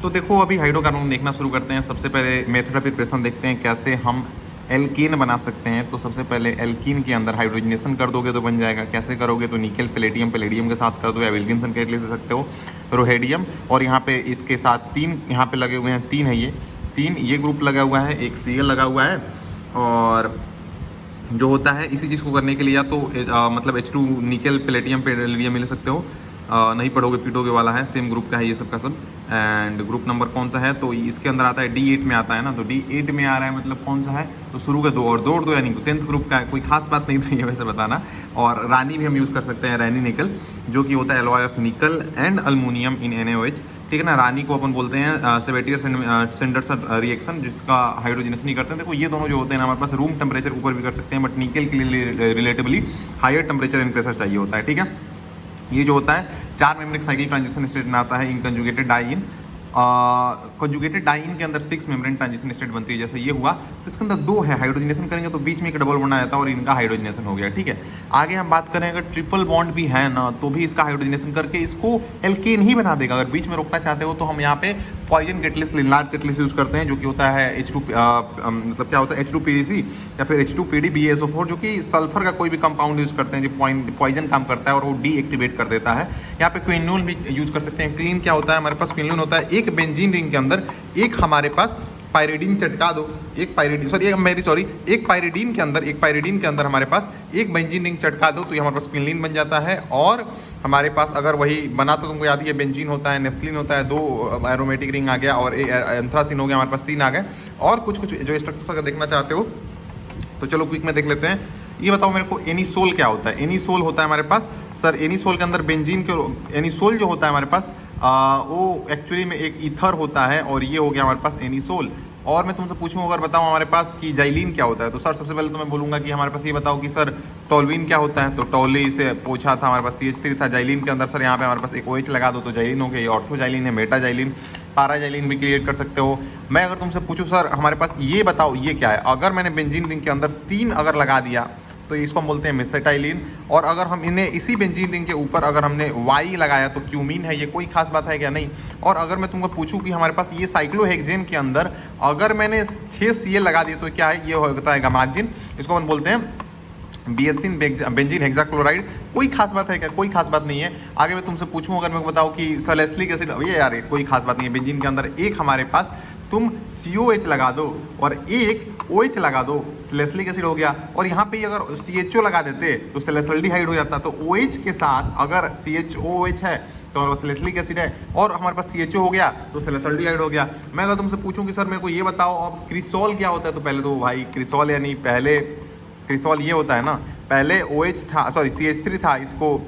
तो देखो अभी हाइड्रोकार्बन देखना शुरू करते हैं। सबसे पहले मेथड ऑफ प्रिपरेशन देखते हैं कैसे हम एल्कीन बना सकते हैं। तो सबसे पहले एल्कीन के अंदर हाइड्रोजनेशन कर दोगे तो बन जाएगा। कैसे करोगे? तो निकल पैलेडियम पैलेडियम के साथ कर दो, या विल्किंसन कैटलिस्ट ले सकते हो, रोहेडियम, और यहाँ पे इसके साथ 3 यहाँ पे लगे हुए हैं, 3 है ये 3 ये ग्रुप लगा हुआ है, एक Cl लगा हुआ है। और जो होता है इसी चीज़ को करने के लिए या तो मतलब H2 निकल पैलेडियम पैलेडियम ले सकते हो, नहीं पढ़ोगे पीटोगे वाला है, सेम ग्रुप का है ये सब का सब। एंड ग्रुप नंबर कौन सा है? तो इसके अंदर आता है D8 में आता है ना, तो D8 में आ रहा है, मतलब कौन सा है? तो शुरू का 2 और 2 और 2 यानी 10th ग्रुप का है। कोई खास बात नहीं थी ये वैसे बताना। और रानी भी हम यूज़ कर सकते हैं, रानी निकल, जो कि होता है एलॉय ऑफ निकल एंड अल्मोनियम इन NaOH, ठीक है ना। रानी को अपन बोलते हैं सेवेटियर सेंडरसन रिएक्शन, जिसका हाइड्रोजनेशन नहीं करते हैं। देखो ये दोनों जो होते हैं ना हमारे पास रूम टेम्परेचर ऊपर भी कर सकते हैं, बट निकल के लिए relatively higher temperature and pressure चाहिए होता है, ठीक है। ये जो होता है 4 मेम्ब्रेन साइकिल ट्रांजिशन स्टेट में आता है इन कंजुगेटेड डाइइन। कंजुगेटेड डाइइन के अंदर 6 मेम्ब्रेन ट्रांजिशन स्टेट बनती है। जैसे ये हुआ तो इसके अंदर 2 है, हाइड्रोजनेशन करेंगे तो बीच में एक डबल बॉन्ड आ जाता है और इनका हाइड्रोजनेशन हो गया, ठीक है। आगे हम बात करें अगर ट्रिपल बॉन्ड भी है ना, तो भी इसका हाइड्रोजनेशन करके इसको एल्केन ही बना देगा। अगर बीच में रोकना चाहते हो तो हम यहाँ पे पॉइजन कैटलिस्ट लिनलार्ड कैटलिस्ट यूज करते हैं, जो कि होता है H2 मतलब क्या होता है H2PDC या फिर H2PDBaSO4, जो कि सल्फर का कोई भी कंपाउंड यूज करते हैं जो पॉइजन काम करता है और वो डीएक्टिवेट कर देता है। यहाँ पे क्विनोल भी यूज कर सकते हैं। क्लीन क्या होता है? हमारे पास क्विनोल होता है एक बेंजीन रिंग के अंदर, एक हमारे पास पायरिडीन चटका दो, एक पायरिडीन के अंदर हमारे पास एक बेंजीन रिंग चटका दो, तो ये हमारे पास क्विनोलिन बन जाता है। और हमारे पास अगर वही बना तो तुमको याद ही है, बेंजीन होता है, नेफ्थलीन होता है, 2 एरोमेटिक रिंग आ गया, और एंथ्रासिन हो गया, हमारे पास 3 आ गए। और कुछ जो स्ट्रक्चर देखना चाहते हो तो चलो क्विक में देख लेते हैं। ये बताओ मेरे को एनिसोल क्या होता है? एनिसोल होता है हमारे पास, सर एनिसोल के अंदर बेंजीन के, एनिसोल जो होता है हमारे पास वो एक्चुअली में एक ईथर होता है, और ये हो गया हमारे पास एनिसोल। और मैं तुमसे पूछूं अगर बताओ हमारे पास कि जाइलिन क्या होता है, तो सर सबसे पहले तो मैं बोलूँगा कि हमारे पास ये बताओ कि सर टोल्विन क्या होता है। तो टोली से पूछा था, हमारे पास CH3 था। जाइलिन के अंदर सर यहाँ पे हमारे पास एक OH लगा दो तो जाइलिन हो गया। ये ऑर्थोजाइलिन है, मेटाजाइलिन, पाराजाइलिन भी क्रिएट कर सकते हो। मैं अगर तुमसे पूछूं सर हमारे पास ये बताओ ये क्या है, अगर मैंने बेंजीन रिंग के अंदर 3 अगर लगा दिया तो इसको हम बोलते हैं मेसेटाइलिन। और अगर हम इन्हें इसी बेंजीन रिंग के ऊपर अगर हमने Y लगाया तो क्यूमीन है। ये कोई खास बात है क्या? नहीं। और अगर मैं तुमको पूछूं कि हमारे पास ये साइक्लोहेक्सेन के अंदर अगर मैंने 6 Cl लगा दिए तो क्या है? ये होता है गामाक्सिन, इसको हम बोलते हैं बीएचसिन बेंजीन हेक्साक्लोराइड। कोई खास बात है क्या? कोई खास बात नहीं है। आगे मैं तुमसे पूछूं अगर मैं बताऊं कि सैलिसिलिक एसिड, ये यार कोई खास बात नहीं है। बेंजीन के अंदर एक हमारे पास तुम COH लगा दो और एक OH लगा दो, सैलिसिलिक एसिड हो गया। और यहाँ पे अगर CHO लगा देते तो सैलिसल्डिहाइड हो जाता। तो OH के साथ अगर CHOOH है तो हमारे पास सैलिसिलिक एसिड है, और हमारे पास CHO हो गया तो सैलिसल्डिहाइड हो गया। मैं अगर तुमसे पूछूं कि सर मेरे को ये बताओ अब क्रिसॉल क्या होता है, तो पहले तो भाई क्रिसॉल यानी पहले क्रिसॉल ये होता है ना, पहले OH था, सॉरी CH3 था, इसको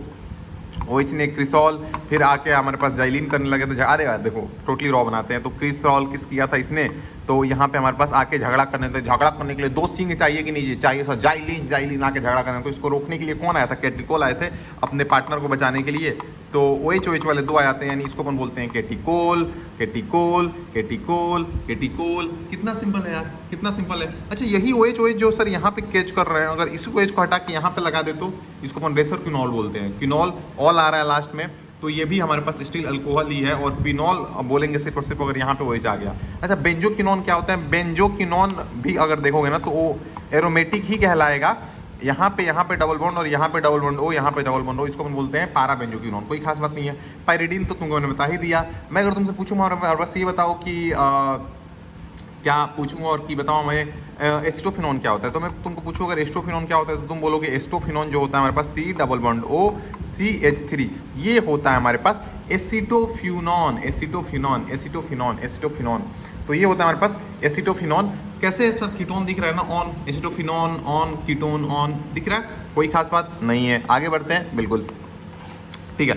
OH ने क्रिसॉल, फिर आके हमारे पास जाइलिन करने लगे थे। अरे यार देखो टोटली रॉ बनाते हैं। तो क्रिसॉल किस किया था इसने, तो यहाँ पे हमारे पास आके झगड़ा करने थे। झगड़ा करने के लिए 2 सिंग चाहिए कि नहीं चाहिए सर, जाइलिन आके झगड़ा करने। तो इसको रोकने के लिए कौन आया था? कैटिकोल आए थे अपने पार्टनर को बचाने के लिए। तो OH वाले 2 आ जाते हैं, यानी इसको अपन बोलते हैं कैटिकोल कैटिकोल कैटिकोल कैटिकोल। कितना सिंपल है यार, कितना सिंपल है। अच्छा यही OH जो सर यहाँ पे कैच कर रहे हैं, अगर इस OH को हटा के यहाँ पे लगा दे तो इसको अपन रेसर क्विनॉल बोलते हैं। क्विनॉल ऑल आ रहा है लास्ट में, तो ये भी हमारे पास स्टील अल्कोहल ही है। और फिनॉल बोलेंगे सिर्फ और सिर्फ अगर यहाँ पे OH आ गया। अच्छा बेंजोक्विनोन क्या होता है? बेंजोक्विनोन भी अगर देखोगे ना तो वो एरोमेटिक ही कहलाएगा। यहाँ पे डबल बॉन्ड और यहाँ पे डबल बॉन्ड O, यहाँ पे डबल बॉन्ड O, इसको हम बोलते हैं पारा बेंजोक्विनोन। कोई खास बात नहीं है। पायरिडीन तो तुमको मैंने बता ही दिया। मैं अगर तुमसे पूछूँ हमारे पास ये बताओ कि क्या पूछूँ और कि बताओ मैं एस्टोफिनोन क्या होता है। तो मैं तुमको पूछूँ अगर एस्टोफिनोन क्या होता है तो तुम बोलोगे एस्टोफिनोन जो होता है हमारे पास C double bond O CH3, ये होता है हमारे पास एसिटोफ्यूनॉन। तो ये होता है हमारे पास एसिटोफिनॉन। कैसे सर? कीटोन दिख रहा है ना, on, acetophenone on, ketone on दिख रहा है, कोई खास बात नहीं है। आगे बढ़ते हैं, बिल्कुल ठीक है।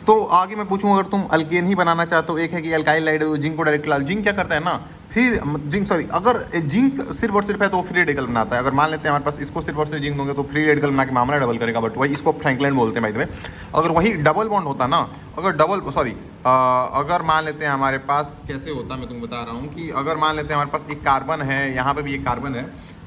तो आगे मैं पूछूं अगर तुम अल्केन ही बनाना चाहते हो, एक है कि अल्काइल लाइड जिंक को डायरेक्ट लाल। जिंक क्या करता है ना, फिर जिंक सॉरी अगर जिंक सिर्फ और सिर्फ है तो वो फ्री रेडिकल बनाता है। अगर मान लेते हैं हमारे पास इसको सिर्फ और सिर्फ जिंक दोगे तो फ्री रेडिकल बना के मामला डबल करेगा, बट वही इसको फ्रैंकलिन बोलते हैं भाई। अगर वही डबल बॉन्ड होता ना, अगर मान लेते हैं हमारे पास कैसे होता मैं तुमको बता रहा हूँ कि अगर मान लेते हैं हमारे पास एक कार्बन है, यहाँ पे भी एक कार्बन है,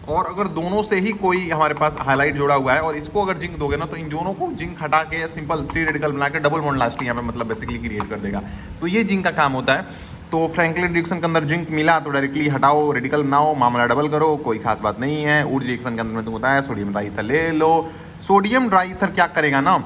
और अगर दोनों से ही कोई हमारे पास हाईलाइट जोड़ा हुआ है और इसको अगर जिंक दोगे ना तो इन दोनों को जिंक हटा के सिंपल फ्री रेडिकल बना के डबल बॉन्ड लास्ट यहाँ पे मतलब बेसिकली क्रिएट कर देगा। तो ये जिंक का काम होता है। तो फ्रैंकलिन रिएक्शन के अंदर जिंक मिला तो डायरेक्टली हटाओ, रेडिकल बनाओ, मामला डबल करो, कोई खास बात नहीं है। ऊर्ज रिएक्शन के अंदर मैं तुमको बताया सोडियम ड्राई ईथर ले लो। सोडियम ड्राई ईथर क्या करेगा ना,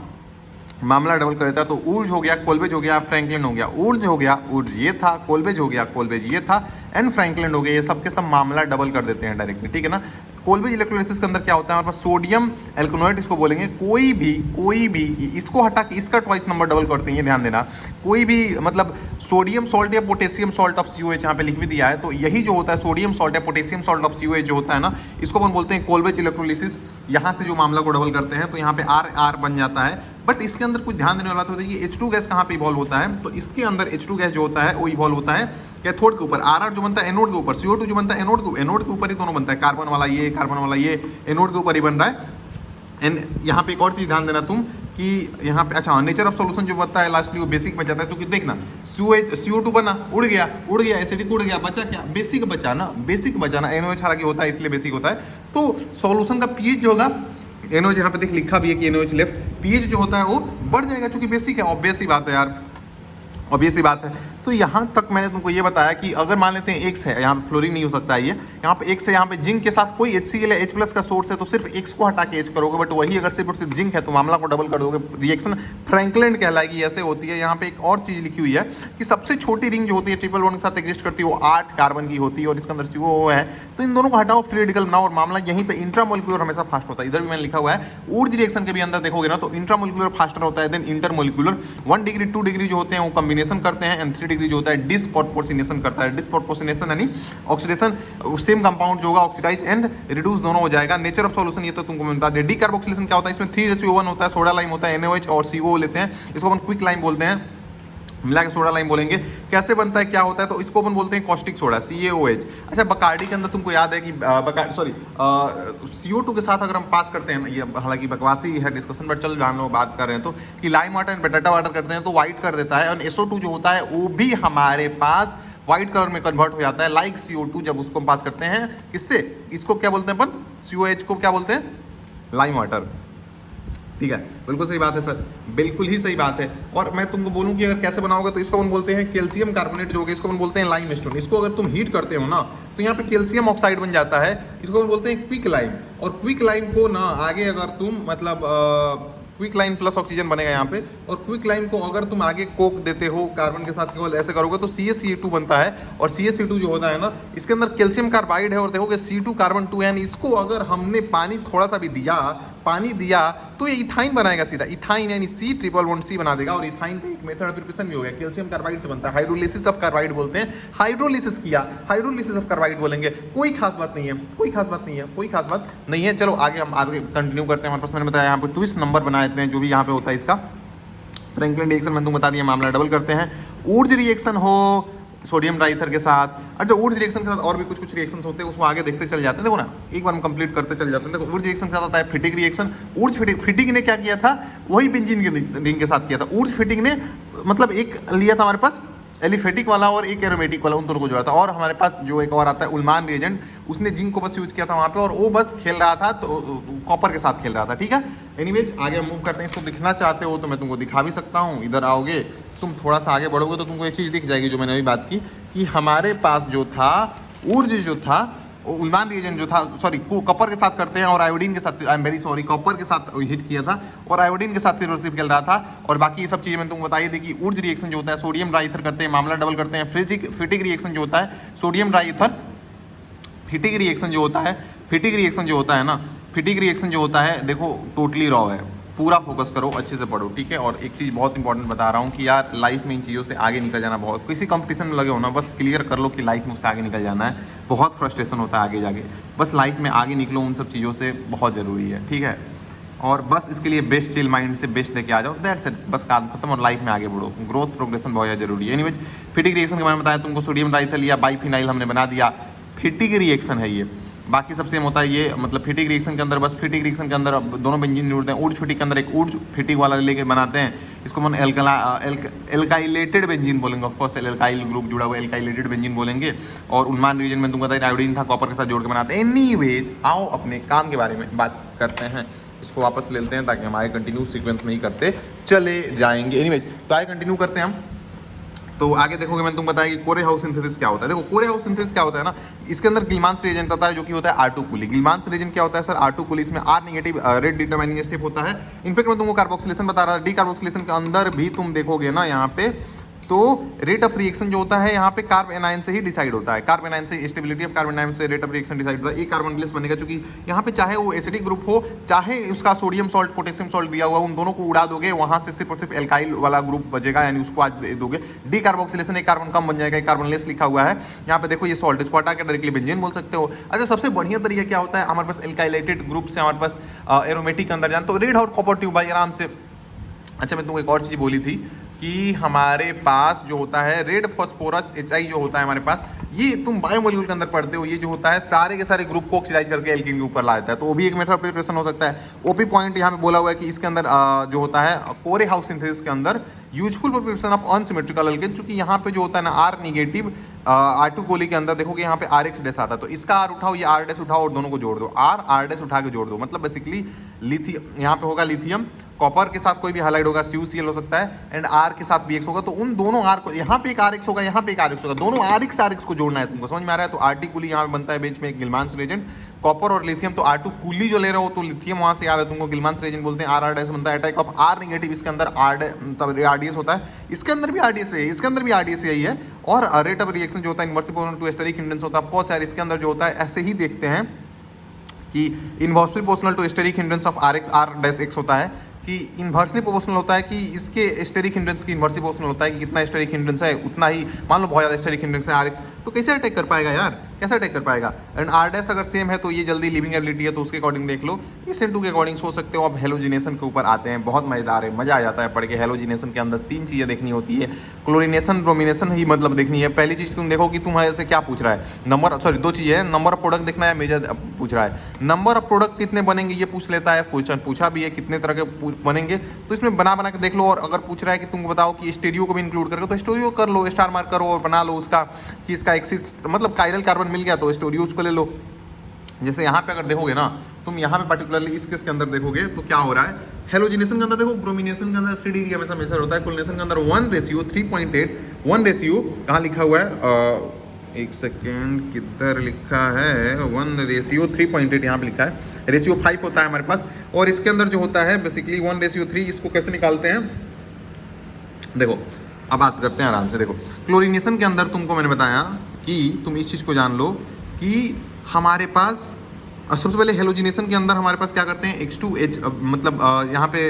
मामला डबल कर देता है। तो ऊर्ज हो गया, कोलबेज हो गया, फ्रैंकलिन हो गया। ऊर्ज हो गया, ऊर्ज ये था, कोलबेज हो गया, कोलबेज ये था, एंड फ्रैंकलिन हो गया। ये सब के सब मामला डबल कर देते हैं डायरेक्टली, ठीक है ना। कोलबेज इलेक्ट्रोलिसिस के अंदर क्या होता है हमारे पास, सोडियम एल्कोनोएट इसको बोलेंगे। कोई भी इसको हटा के इसका ट्वाइस नंबर डबल करते हैं, ये ध्यान देना। कोई भी मतलब सोडियम सॉल्ट या पोटेशियम सॉल्ट ऑफ COH यहाँ पे लिख भी दिया है, तो यही जो होता है सोडियम सॉल्ट या पोटेशियम सॉल्ट ऑफ COH जो होता है ना, इसको अपन बोलते हैं कोलबेज इलेक्ट्रोलिसिस। यहाँ से जो मामला को डबल करते हैं तो यहाँ पे R बन जाता है। बट इसके अंदर कुछ ध्यान देने वाला तो देखिए H2 गैस कहाँ पे इवॉल्व होता है, तो इसके अंदर H2 गैस जो होता है वो इवॉल्व होता है कैथोड के ऊपर। RR जो बनता है एनोड के ऊपर, CO2 जो बनता है एनोड के ऊपर ही दोनों बनता है। कार्बन वाला ये एनोड के ऊपर ही बन रहा है। एंड यहाँ पे एक और चीज ध्यान देना तुम कि यहाँ पे अच्छा नेचर ऑफ सॉल्यूशन जो बनता है लास्टली वो बेसिक में जाता है। तो कि देखना CO2 बना, उड़ गया, एसिडिक उड़ गया, बचा क्या, बेसिक बचा ना, NOH हालांकि होता है इसलिए बेसिक होता है। तो सॉल्यूशन का पीएच जो होगा, NOH यहाँ पे देख लिखा भी है कि NOH लेफ्ट, पीएच जो होता है वो बढ़ जाएगा क्योंकि बेसिक है। ऑब्वियस सी बात है यार, ऑब्वियस सी बात है। तो यहाँ तक मैंने तुमको ये बताया कि अगर मान लेते हैं X है, यहाँ पे फ्लोरीन नहीं हो सकता है, ये यहाँ पे X है, यहाँ पे जिंक के साथ कोई HCl या H+ का सोर्स है, तो सिर्फ X को हटा के H करोगे। बट वही अगर सिर्फ और सिर्फ जिंक है तो मामला को डबल कर दोगे, रिएक्शन फ्रैंकलिन कहलाएगी। ऐसे होती है। यहाँ पे एक और चीज लिखी हुई है कि सबसे छोटी रिंग जो होती है ट्रिपल बॉन्ड के साथ एग्जिस्ट करती है वो 8 कार्बन की होती है और इसके अंदर CO है। तो इन दोनों को हटाओ, फ्री रेडिकल बनाओ और मामला यहीं पे इंट्रामोलिकुलर हमेशा फास्ट होता है। इधर भी मैंने लिखा हुआ है, ऊर्ज रिएक्शन के भी अंदर देखोगे ना तो इंट्रामोलिकुलर फास्टर होता है, देन इंटरमोलिकुलर 1 डिग्री 2 डिग्री जो होते हैं वो कॉम्बिनेशन करते हैं, एंड 3 डिग्री जो होता है डिस्प्रोपोर्शनेशन करता है। डिस्प्रोपोर्शनेशन यानी ऑक्सीडेशन, सेम कंपाउंड जो होगा ऑक्सीडाइज एंड रिड्यूस दोनों हो जाएगा। नेचर ऑफ सॉल्यूशन ये तो तुमको मैं बता दें। डीकार्बोक्सिलेशन क्या होता है, इसमें 3:1 होता है, सोडा लाइम होता है, NaOH और CO लेते हैं, इसको अपन क्विक लाइम बोलते हैं, मिला के सोडा लाइम बोलेंगे। कैसे बनता है, क्या होता है, तो इसको अपन बोलते हैं कॉस्टिक सोडा, CaOH। अच्छा, बकार्डी के अंदर तुमको याद है कि CO2 के साथ अगर हम पास करते हैं, ये हालांकि बकवासी है डिस्कशन बट चल जान लो, बात कर रहे हैं तो कि लाइम वाटर एंड बटाटा वाटर करते हैं तो वाइट कर देता है, और SO2 जो होता है वो भी हमारे पास व्हाइट कलर में कन्वर्ट हो जाता है लाइक CO2 जब उसको हम पास करते हैं किससे, इसको क्या बोलते हैं अपन, COH को क्या बोलते हैं, लाइम वाटर। ठीक है, बिल्कुल सही बात है सर, बिल्कुल ही सही बात है। और मैं तुमको बोलूं कि अगर कैसे बनाओगे तो इसको अपन बोलते हैं कैल्शियम कार्बोनेट जो होगा, इसको अपन बोलते हैं लाइम स्टोन। इसको अगर तुम हीट करते हो ना तो यहाँ पे कैल्शियम ऑक्साइड बन जाता है, इसको अपन बोलते हैं क्विक लाइम। और क्विक लाइम को ना आगे अगर तुम मतलब क्विक लाइम प्लस ऑक्सीजन बनेगा यहाँ पे, और क्विक लाइम को अगर तुम आगे कोक देते हो कार्बन के साथ केवल ऐसे करोगे तो CaCO2 बनता है। और CaCO2 जो होता है ना, इसके अंदर कैल्शियम कार्बाइड है और देखोगे C2 कार्बन 2, यानी इसको अगर हमने पानी थोड़ा सा भी दिया तो ये इथाइन बनाएगा सीधा, इथाइन यानी C≡C बना देगा। और इथाइन का एक मेथड ऑफ प्रिपरेशन भी हो गया, कैल्शियम कार्बाइड से बनता है, हाइड्रोलिसिस ऑफ कार्बाइड बोलते हैं। हाइड्रोलिसिस किया, हाइड्रोलिसिस ऑफ कार्बाइड बोलेंगे। कोई खास बात नहीं है। चलो आगे हम आगे कंटिन्यू करते हैं। हमारे पास मैंने बताया यहाँ पे ट्विस्ट नंबर बना देते हैं जो भी यहाँ पे होता है इसका। फ्रैंकलिन रिएक्शन मैंने तुमको बता दिया, मामला डबल करते हैं। ऊर्ज रिएक्शन हो सोडियम ड्राईथर के साथ, अच्छा ऊर्ज रिएक्शन के साथ और भी कुछ रिएक्शंस होते हैं, उसको आगे देखते चल जाते हैं। देखो ना, एक बार हम कंप्लीट करते चल जाते हैं। देखो ऊर्ज रिएक्शन के साथ आता है फिटिक रिएक्शन। ऊर्ज फिटिक ने क्या किया था, वही बेंजीन के रिंग के साथ किया था। ऊर्ज फिटिक ने मतलब एक लिया था हमारे पास एलिफेटिक वाला और एक एरोमेटिक वाला, उन दोनों को जोड़ा था। और हमारे पास जो एक और आता है उल्मान रिएजेंट, उसने जिंक को बस यूज किया था वहाँ पे, और वो बस खेल रहा था तो कॉपर के साथ खेल रहा था। ठीक है, एनीवेज आगे हम मूव करते हैं। इसको दिखना चाहते हो तो मैं तुमको दिखा भी सकता हूँ। इधर आओगे तुम थोड़ा सा आगे बढ़ोगे तो तुमको एक चीज़ दिख जाएगी जो मैंने अभी बात की, कि हमारे पास जो था ऊर्ज जो था उल्मान रिएजेंट जो था, सॉरी कॉपर के साथ करते हैं और आयोडीन के साथ, I am very sorry, copper के साथ हिट किया था और आयोडीन के साथ सिर्फ खेल रहा था। और बाकी ये सब चीज़ें मैंने तुमको बताई थी कि ऊर्ज रिएक्शन जो होता है सोडियम ड्राईथर करते हैं, मामला डबल करते हैं। फिटिक रिएक्शन जो होता है सोडियम ड्राईथर, फिटिक रिएक्शन जो होता है ना, फिटिक रिएक्शन जो होता है देखो टोटली रॉ है, पूरा फोकस करो, अच्छे से पढ़ो। ठीक है, और एक चीज़ बहुत इंपॉर्टेंट बता रहा हूँ कि यार लाइफ में इन चीज़ों से आगे निकल जाना, बहुत किसी कंपटीशन में लगे हो ना, बस क्लियर कर लो कि लाइफ में उससे आगे निकल जाना है। बहुत फ्रस्ट्रेशन होता है आगे जाके, बस लाइफ में आगे निकलो, उन सब चीज़ों से बहुत ज़रूरी है। ठीक है, और बस इसके लिए बेस्ट चिल माइंड से बेस्ट लेके आ जाओ, दैट्स इट, बस काम खत्म और लाइफ में आगे बढ़ो। ग्रोथ प्रोग्रेशन बहुत ज़्यादा जरूरी है। एनीवेज फिटिक रिएक्शन के बारे में बताया तुमको, सोडियम डाइथर लिया, बाइफिनाइल हमने बना दिया, फिटिक रिएक्शन है ये। बाकी सब सेम होता है ये, मतलब फिटिक रिएक्शन के अंदर, बस फिटिक रिएक्शन के अंदर दोनों बेंजीन जोड़ते हैं। ऊर्ज फिटिक के अंदर एक ऊर्ज फिटिक वाला लेके बनाते हैं, इसको हम एल्काइलेटेड बेंजीन बोलेंगे। ऑफ कोर्स एल्काइल ग्रुप जुड़ा हुआ एल्काइलेटेड बेंजीन बोलेंगे। और उल्मान रिएजेंट में तुमको बताया आयोडीन था, कॉपर के साथ जोड़ के बनाते हैं। एनीवेज आओ अपने काम के बारे में बात करते हैं, इसको वापस ले लेते हैं ताकि हम आगे कंटिन्यू सीक्वेंस में ही करते चले जाएंगे। एनीवेज तो आगे कंटिन्यू करते हैं हम तो आगे देखोगे मैंने तुमको बताया कि कोरे हाउस सिंथेसिस क्या होता है। देखो कोरे हाउस सिंथेसिस क्या होता है ना, इसके अंदर गिलमांस रिएजेंट आता है जो कि होता है R2 कुली। गिलमांस रिएजेंट क्या होता है सर? R2 कुली। इसमें R negative rate determining step होता है। इनफैक्ट मैं तुमको कार्बोक्सिलेशन बता रहा था, डी कार्बोक्सिलेशन के अंदर भी तुम देखोगे ना यहाँ पे, तो रेट ऑफ रिएक्शन जो होता है यहाँ पे कार्ब एनायन से ही डिसाइड होता है। कार्ब एनायन से स्टेबिलिटी ऑफ कार्बन एनायन से रेट ऑफ रिएक्शन डिसाइड होता है। एक कार्बन बेस बनेगा, क्योंकि यहाँ पे चाहे वो एसिडिक ग्रुप हो, चाहे उसका सोडियम सॉल्ट पोटेशियम सॉल्ट दिया हुआ, उन दोनों को उड़ा दोगे, वहां से सिर्फ और सिर्फ एल्काइल वाला ग्रुप बचेगा, यानी उसको आज दे दोगे। डी कार्बोक्सिलेशन एक कार्बन कम बन जाएगा, एक कार्बन लेस लिखा हुआ है यहाँ पे। देखो ये सॉल्ट, इसको हटा के डायरेक्टली बेंजीन बोल सकते हो। अच्छा, सबसे बढ़िया तरीका क्या होता है? हमारे पास एल्काइलेटेड ग्रुप से हमारे पास एरोमेटिक अंदर जान, तो रेड हॉट कॉपर ट्यूब भाई आराम से। अच्छा, मैं तुमको एक और चीज बोली थी कि हमारे पास जो होता है रेड फॉस्फोरस HI जो होता है हमारे पास, ये तुम बायोमोलिक्यूल के अंदर पढ़ते हो, ये जो होता है सारे के सारे ग्रुप को ऑक्सीडाइज करके एल्कीन के ऊपर ला देता है। तो वो भी एक मेथड ऑफ प्रिपरेशन हो सकता है। ओपी पॉइंट यहाँ पे बोला हुआ है कि इसके अंदर जो होता है कोरे हाउस सिंथेसिस के अंदर useful for preparation of unsymmetrical alkane, क्योंकि यहाँ पे जो होता है ना R निगेटिव R2 कोली के अंदर देखोगे यहाँ पे RX डैश आता है, तो इसका R उठाओ, ये R डैश उठाओ और दोनों को जोड़ दो, R डैश उठा के जोड़ दो। मतलब बेसिकली लिथियम यहाँ पे होगा, लिथियम कॉपर के साथ कोई भी हाइलाइट होगा, CuCl हो सकता है, एंड R के साथ BX होगा। तो उन दोनों R को, यहाँ पे एक RX होगा, यहाँ पे एक RX होगा, दोनों RX को जोड़ना है तुमको, समझ में आ रहा है? तो RT कुली यहाँ पे बनता है बीच में एक गिलमांस रिएजेंट, कॉपर और लिथियम। तो R2 कुली जो ले रहे हो तो लिथियम वहां से याद है तुमको, गिलमांस रिएजेंट बोलते हैं। R डैश बनता है अटैक ऑफ R नेगेटिव, इसके अंदर RDS होता है, इसके अंदर भी RDS है, इसके अंदर भी RDS यही है। और रेट ऑफ रिएक्शन जो होता है inversely proportional to steric hindrance होता है। ऑफ कोर्स यार इसके अंदर जो होता है ऐसे ही देखते हैं कि inversely proportional to steric hindrance of R dash X होता है, कि इन्वर्सली प्रोपोर्शनल होता है कि इसके स्टेरिक हिंड्रेंस की इन्वर्सली प्रोपोर्शनल होता है कि कितना स्टेरिक हिंड्रेंस है उतना ही, मान लो बहुत ज़्यादा स्टेरिक हिंड्रेंस है RX, तो कैसे अटैक कर पाएगा यार? कैसे अटैक कर पाएगा? एंड R डैश अगर सेम है तो ये जल्दी लिविंग एबिलिटी है, तो उसके अकॉर्डिंग देख लो। इस SN2 के अकॉर्डिंग सोच सकते हो। अब हेलोजिनेशन के ऊपर आते हैं, बहुत मजेदार है, मजा आ जाता है पढ़ के। हेलोजिनेशन के अंदर 3 चीज़ें देखनी होती है, क्लोरीनेशन ब्रोमिनेशन ही मतलब देखनी है। पहली चीज़ तुम देखो कि तुम्हारे से क्या पूछ रहा है, नंबर, सॉरी 2 चीज़ें हैं, नंबर ऑफ प्रोडक्ट देखना है, मेजर पूछ रहा है। नंबर ऑफ प्रोडक्ट कितने बनेंगे ये पूछ लेता है, पूछा भी है कितने तरह के बनेंगे, तो इसमें बना के देख लो। और अगर पूछ रहा है कि तुमको बताओ कि स्टीरियो को भी इंक्लूड करके, तो स्टीरियो कर लो, स्टार मार्क करो और बना लो उसका कि इसका एक्सिस मतलब कायरल कार्बन मिल गया तो स्टीरियो उसको ले लो। जैसे यहाँ पे अगर देखोगे ना तुम, यहाँ पे पर्टिकुलरली इस केस के अंदर देखोगे तो क्या हो रहा है, हेलोजिनेशन के अंदर देखो, ब्रोमिनेशन के अंदर 3 डिग्री हमेशा मेजर होता है, क्लोरीनेशन के अंदर 1:3.8, 1 रेशियो कहाँ लिखा हुआ है, एक सेकेंड किधर लिखा है, 1:3.8 यहाँ पे लिखा है, रेशियो 5 होता है हमारे पास। और इसके अंदर जो होता है बेसिकली 1:3, इसको कैसे निकालते हैं देखो, अब बात करते हैं आराम से। देखो क्लोरीनेशन के अंदर तुमको मैंने बताया कि तुम इस चीज़ को जान लो कि हमारे पास सबसे पहले हेलोजिनेशन के अंदर हमारे पास क्या करते हैं, X2H मतलब यहाँ पे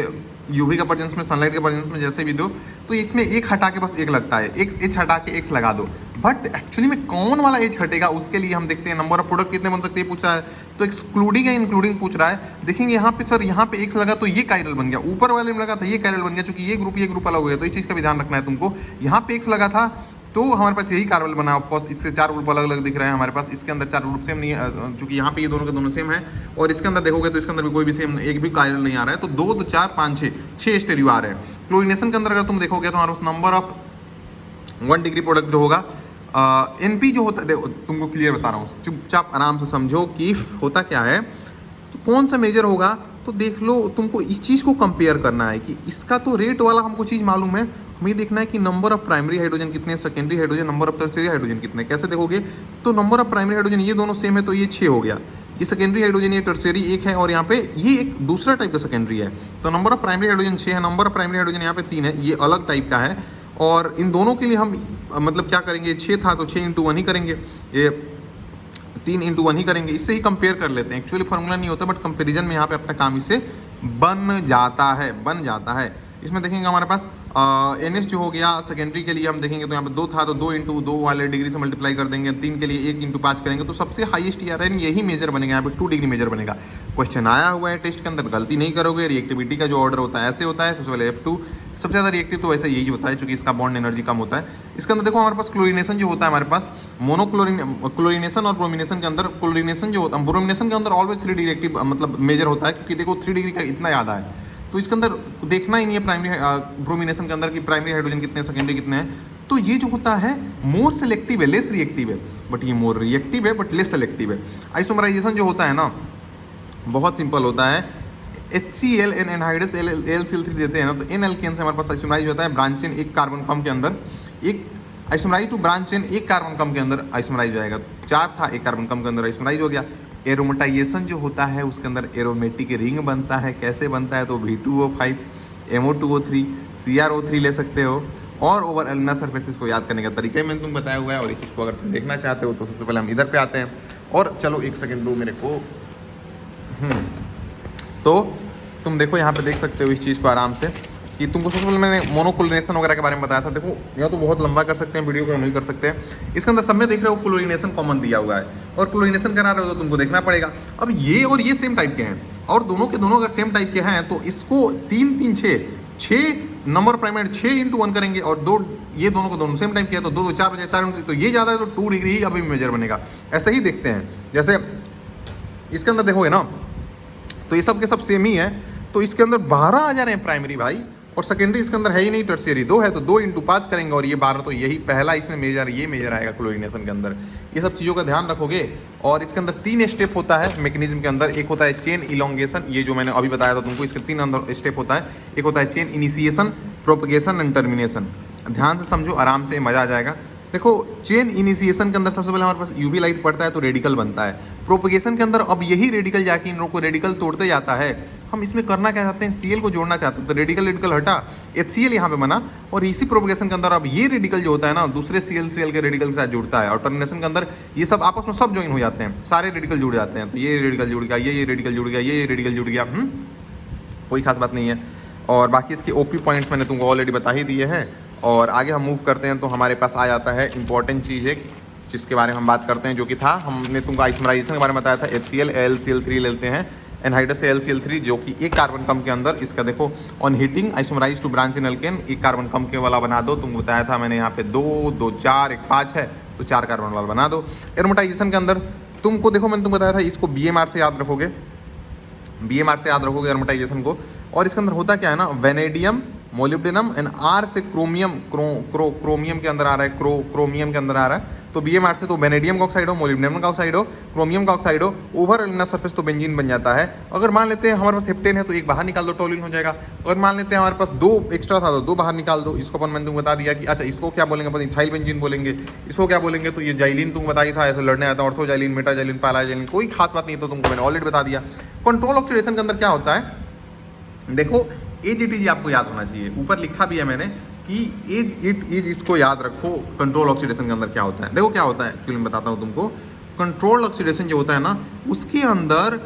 यूवी का प्रेजेंस में, सनलाइट के प्रेजेंस में जैसे भी दो, तो इसमें एक हटा के बस एक लगता है, H हटा के X लगा दो। बट एक्चुअली में कौन वाला H हटेगा उसके लिए हम देखते हैं नंबर ऑफ प्रोडक्ट कितने बन सकते हैं पूछ रहा है, तो एक्सक्लूडिंग या इंक्लूडिंग पूछ रहा है। देखेंगे यहाँ पे सर, यहाँ पे X लगा तो ये कायरल बन गया, ऊपर वाले में लगा था ये कायरल बन गया, क्योंकि ये ग्रुप अलग हो गया, तो इस चीज़ का भी ध्यान रखना है तुमको। यहाँ पे X लगा था तो हमारे पास यही कार्बन बना, ऑफकोर्स इससे 4 ग्रुप अलग अलग दिख रहे हैं हमारे पास, इसके अंदर 4 ग्रुप सेम नहीं है, क्योंकि यहाँ पे ये दोनों के दोनों सेम है। और इसके अंदर देखोगे तो इसके अंदर भी कोई भी सेम, एक भी कायरल नहीं आ रहा है, तो 2, 4, 5, 6 स्टेरियो आ रहे हैं। क्लोरीनेशन के अंदर अगर तुम देखोगे तो हमारे पास नंबर ऑफ 1 डिग्री प्रोडक्ट जो होगा, NP जो होता है, देखो तुमको क्लियर बता रहा हूँ, चुपचाप आराम से समझो कि होता क्या है, तो कौन सा मेजर होगा, तो देख लो तुमको इस चीज़ को कंपेयर करना है कि इसका तो रेट वाला हमको चीज़ मालूम है, हमें देखना है कि नंबर ऑफ प्राइमरी हाइड्रोजन कितने, secondary hydrogen, number of tertiary hydrogen कितने। कैसे देखोगे, तो नंबर ऑफ प्राइमरी हाइड्रोजन ये दोनों सेम है तो ये 6 हो गया, ये सेकेंडरी हाइड्रोजन, ये टर्शियरी 1 है, और यहाँ पे ये एक दूसरा टाइप का सेकेंडरी है, तो नंबर ऑफ प्राइमरी हाइड्रोजन 6 है, नंबर ऑफ प्राइमरी हाइड्रोजन यहाँ पे 3 है, ये अलग टाइप का है। और इन दोनों के लिए हम मतलब क्या करेंगे, 6 था तो 6 × 1 ही करेंगे, ये 3 × 1 ही करेंगे, इससे ही कंपेयर कर लेते हैं। एक्चुअली फार्मूला नहीं होता, बट कंपेरिजन में यहाँ पे अपना काम इससे बन जाता है। इसमें देखेंगे हमारे पास NH जो हो गया सेकेंडरी के लिए, हम देखेंगे तो यहाँ पे 2 था तो 2 × 2 वाले डिग्री से मल्टीप्लाई कर देंगे, 3 के लिए 1 × 5 करेंगे, तो सबसे हाईएस्ट ERN यही मेजर बनेगा, यहाँ पे 2 डिग्री मेजर बनेगा। क्वेश्चन आया हुआ है टेस्ट के अंदर, गलती नहीं करोगे। रिएक्टिविटी का जो ऑर्डर होता है ऐसे होता है, सबसे पहले F2, सबसे ज़्यादा रिएक्टिव तो वैसे यही होता है क्योंकि इसका बॉन्ड एनर्जी कम होता है। इसके अंदर देखो हमारे पास क्लोरीनेशन जो होता है, हमारे पास क्लोरीनेशन और ब्रोमिनेशन के अंदर, क्लोरीनेशन जो होता है, ब्रोमिनेशन के अंदर ऑलवेज 3 डिग्री एक्टिव मतलब मेजर होता है, क्योंकि देखो 3 डिग्री का इतना ज़्यादा है, तो इसके अंदर देखना ही नहीं है प्राइमरी ब्रोमिनेशन के अंदर कि प्राइमरी हाइड्रोजन कितने, सेकेंडरी कितने हैं। तो ये जो होता है मोर सेलेक्टिव है, लेस रिएक्टिव है, बट ये मोर रिएक्टिव है बट लेस सेलेक्टिव है। आइसोमराइजेशन जो होता है ना, बहुत सिंपल होता है, HCl एन एनहाइड्रस LCl3 देते हैं ना, तो N एल्केन से हमारे पास आइसोमराइज होता है, ब्रांचेन एक कार्बन फॉर्म के अंदर, एक आइसोमराइज टू ब्रांच चेन, एक कार्बन कम के अंदर आइसोमराइज हो जाएगा, तो 4 था, एक कार्बन कम के अंदर आइसोमराइज हो गया। एरोमेटाइजेशन जो होता है उसके अंदर एरोमेटिक रिंग बनता है, कैसे बनता है, तो V2O5 MO2O3 CrO3 ले सकते हो। और ओवर एलुमिना सर्फेसिस को याद करने का तरीका मैंने तुम बताया हुआ है, और इस चीज़ को अगर तुम देखना चाहते हो तो सबसे पहले हम इधर पे आते हैं। और चलो एक सेकेंड दो मेरे को, तो तुम देखो यहाँ पे देख सकते हो इस चीज़ को आराम से, कि तुमको सबसे पहले मैंने मोनोक्लोरिनेशन वगैरह के बारे में बताया था। देखो या तो बहुत लंबा कर सकते हैं वीडियो को, नहीं कर सकते हैं। इसके अंदर सब में देख रहे हो क्लोरिनेशन कॉमन दिया हुआ है, और क्लोरिनेशन करा रहे हो तो तुमको देखना पड़ेगा। अब ये और ये सेम टाइप के हैं, और दोनों के दोनों अगर सेम टाइप के हैं तो इसको 3 3 6 नंबर प्राइमेट 6 × 1 करेंगे, और दो ये दोनों को दोनों सेम टाइम किया तो 2 2 4 बजे 4, तो ये ज़्यादा है तो 2 डिग्री ही अभी मेजर बनेगा। ऐसे ही देखते हैं, जैसे इसके अंदर देखोगे ना तो ये सब के सब सेम ही है, तो इसके अंदर 12 आ जा रहे हैं प्राइमरी भाई, और सेकेंडरी इसके अंदर है ही नहीं, टर्शियरी 2 है, तो 2 × 5 करेंगे, और ये 12, तो यही पहला इसमें मेजर, ये मेजर आएगा क्लोरिनेशन के अंदर। ये सब चीज़ों का ध्यान रखोगे। और इसके अंदर 3 स्टेप होता है मैकेनिज्म के अंदर। एक होता है चेन इलोंगेशन, ये जो मैंने अभी बताया था तुमको, इसके 3 अंदर स्टेप होता है। एक होता है chain initiation, propagation and termination. ध्यान से समझो, आराम से, मजा आ जाएगा। देखो चेन इनिशिएशन के अंदर सबसे पहले हमारे पास यूवी लाइट पड़ता है तो रेडिकल बनता है। प्रोपगेशन के अंदर अब यही रेडिकल जाके इन लोगों को रेडिकल तोड़ते जाता है। हम इसमें करना क्या चाहते हैं, सीएल को जोड़ना चाहते हैं, तो रेडिकल हटा, HCl यहाँ पे बना, और इसी प्रोपगेशन के अंदर अब ये रेडिकल जो होता है ना दूसरे CL के रेडिकल के साथ जुड़ता है, और टर्मिनेशन के अंदर ये सब आपस में सब ज्वाइन हो जाते हैं, सारे रेडिकल जुड़ जाते हैं। तो ये रेडिकल जुड़ गया, ये रेडिकल जुड़ गया, ये रेडिकल जुड़ गया, कोई खास बात नहीं है। और बाकी इसके OP पॉइंट्स मैंने तुमको ऑलरेडी बता ही दिए हैं। और आगे हम मूव करते हैं तो हमारे पास आ जाता है इंपॉर्टेंट चीज़ एक, जिसके बारे में हम बात करते हैं, जो कि था, हमने तुमको आइसोमराइजेशन के बारे में बताया था। HCl AlCl3 लेते हैं, एनहाइड्रस से AlCl3, जो कि एक कार्बन कम के अंदर, इसका देखो on heating isomerise to branch in alkane, एक कार्बन कम के वाला बना दो। तुमको बताया था मैंने, यहाँ पे 2 2 4 1 5 है, तो 4 कार्बन वाला बना दो। एरोमेटाइजेशन के अंदर तुमको देखो मैंने तुमको बताया था, इसको BMR से याद रखोगे, BMR से याद रखोगे एरोमेटाइजेशन को। और इसके अंदर होता क्या है ना, वेनेडियम, मोलिब्डेनम एंड R से क्रोमियम, क्रोमियम के अंदर आ रहा है, क्रोमियम के अंदर आ रहा है, तो BMR से तो वेनेडियम का ऑक्साइड हो, मोलिब्डेनम का ऑक्साइड हो, क्रोमियम का ऑक्साइड हो, ओवर एलुमिना सरफेस तो बेंजीन बन जाता है। अगर मान लेते हैं हमारे पास हेप्टेन है तो एक बाहर निकाल दो, टोलिन हो जाएगा। अगर मान लेते हैं हमारे पास 2 एक्स्ट्रा था तो 2 बाहर निकाल दो। इसको अपन मैंने तुमको बता दिया कि अच्छा इसको क्या बोलेंगे, अपन इथाइल बेंजीन बोलेंगे। इसको क्या बोलेंगे, तो ये जाइलिन तुमको बताया था, ऐसे लड़ने आता है, ऑर्थोजाइलिन, मेटाजाइलिन, पैराजाइलिन, कोई खास बात नहीं, तो तुमको मैंने ऑलरेडी बता दिया। कंट्रोल ऑक्सीडेशन के अंदर क्या होता है, देखो AGTG आपको याद होना चाहिए, ऊपर लिखा भी है मैंने कि एज इसको याद रखो। कंट्रोल ऑक्सीडेशन के अंदर क्या होता है, देखो क्या होता है, एक्चुअली मैं बताता हूँ तुमको। कंट्रोल ऑक्सीडेशन जो होता है ना, उसके अंदर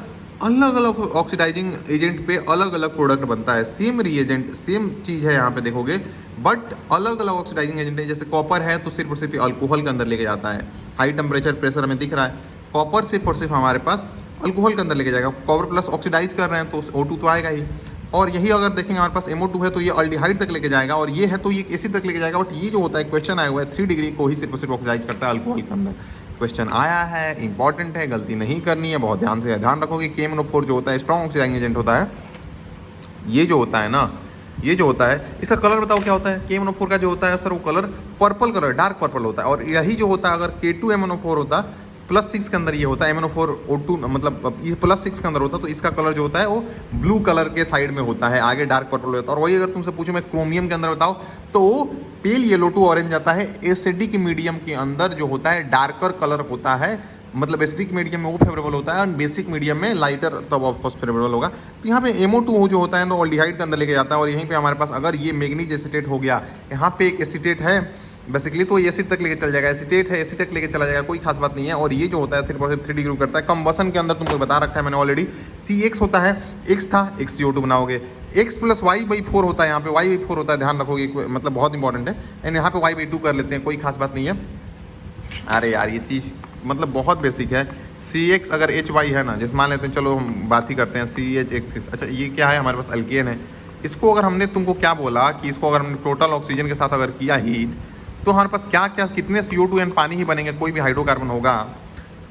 अलग अलग ऑक्सीडाइजिंग एजेंट पे अलग अलग प्रोडक्ट बनता है। सेम रिएजेंट, सेम चीज़ है यहाँ पे देखोगे, बट अलग अलग ऑक्सीडाइजिंग एजेंट है। जैसे कॉपर है तो सिर्फ और सिर्फ अल्कोहल के अंदर लेके जाता है, हाई टेम्परेचर प्रेशर हमें दिख रहा है, कॉपर सिर्फ और सिर्फ हमारे पास अल्कोहल के अंदर लेके जाएगा। कॉपर प्लस ऑक्सीडाइज कर रहे हैं तो O2 तो आएगा ही। और यही अगर देखेंगे हमारे पास MO2 है तो ये अल्डिहाइड तक लेके जाएगा, और ये है तो ये एसिड तक लेके जाएगा। बट ये जो होता है, क्वेश्चन आया हुआ है, 3 डिग्री को ही सिर्फ और सिर्फ ऑक्सीडाइज करता है अल्कोहल के अंदर। क्वेश्चन आया है, इंपॉर्टेंट है, गलती नहीं करनी है, बहुत ध्यान से ध्यान रखोगे। KMnO4 जो होता है स्ट्रॉन्ग ऑक्सीडाइजिंग एजेंट होता है। ये जो होता है ना, ये जो होता है, इसका कलर बताओ क्या होता है। KMnO4 का जो होता है सर, वो colour purple colour, dark purple होता है। और यही जो होता है, अगर K2MnO4 होता +6 के अंदर ये होता है, MnO4O2 मतलब ये +6 के अंदर होता है, तो इसका कलर जो होता है वो ब्लू कलर के साइड में होता है, आगे डार्क पर्पल होता है। और वही अगर तुमसे पूछूं मैं क्रोमियम के अंदर बताओ, तो पेल येलो टू ऑरेंज आता है। एसिडिक मीडियम के अंदर जो होता है डार्कर कलर होता है, मतलब एसिडिक मीडियम में वो फेवरेबल होता है, और बेसिक मीडियम में लाइटर तब ऑफकोर्स फेवरेबल होगा। तो यहाँ पे MO2 जो होता है ना, ऑल्डिहाइड के अंदर लेके जाता है। और यहीं पे हमारे पास अगर ये मैग्नीज एसीटेट हो गया, यहाँ पे एक एसीटेट है बेसिकली, तो ये एसिड तक लेके चल जाएगा, एसीटेट है एसिड तक लेके चला जाएगा, कोई खास बात नहीं है। और ये जो होता है 3 डिग्री करता है। कंबसन के अंदर तुमको बता रखा है मैंने ऑलरेडी, CX होता है, X था, X CO2 बनाओगे, X + Y/4 होता है, यहाँ पे Y/4 होता है, ध्यान रखोगे, मतलब बहुत इंपॉर्टेंट है। एंड यहाँ पे Y/2 कर लेते हैं, कोई खास बात नहीं है। अरे यार ये चीज़ मतलब बहुत बेसिक है। CX अगर HY है ना, जैसे मान लेते हैं, चलो हम बात ही करते हैं CH अच्छा ये क्या है, हमारे पास अल्केन है। इसको अगर हमने तुमको क्या बोला कि इसको अगर हमने टोटल ऑक्सीजन के साथ अगर किया हीट, तो हमारे पास क्या क्या कितने CO2 एंड पानी ही बनेंगे, कोई भी हाइड्रोकार्बन होगा,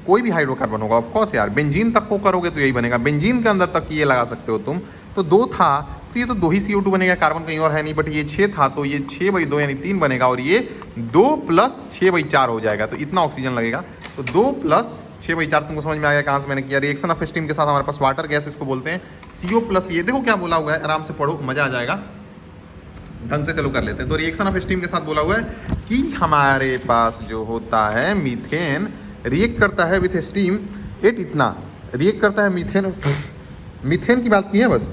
कोई भी हाइड्रोकार्बन होगा। ऑफकोर्स यार, बेंजीन तक को करोगे तो यही बनेगा, बेंजीन के अंदर तक ये लगा सकते हो तुम। तो 2 था तो ये तो 2 ही CO2 बनेगा, कार्बन कहीं और है नहीं। बट ये 6 था तो ये 6/2 यानी 3 बनेगा, और ये 2 + 6/4 हो जाएगा, तो इतना ऑक्सीजन लगेगा। तो 2 + 6/4 तुमको समझ में आ गया कहाँ से मैंने किया। रिएक्शन ऑफ स्टीम के साथ हमारे पास वाटर गैस इसको बोलते हैं, CO+। ये देखो क्या बोला हुआ है, आराम से पढ़ो, मजा आ जाएगा। ढंग से चलो कर लेते हैं। तो रिएक्शन ऑफ स्टीम के साथ बोला हुआ है कि हमारे पास जो होता है मीथेन रिएक्ट करता है विथ स्टीम एट इतना रिएक्ट करता है मीथेन की बात की है बस।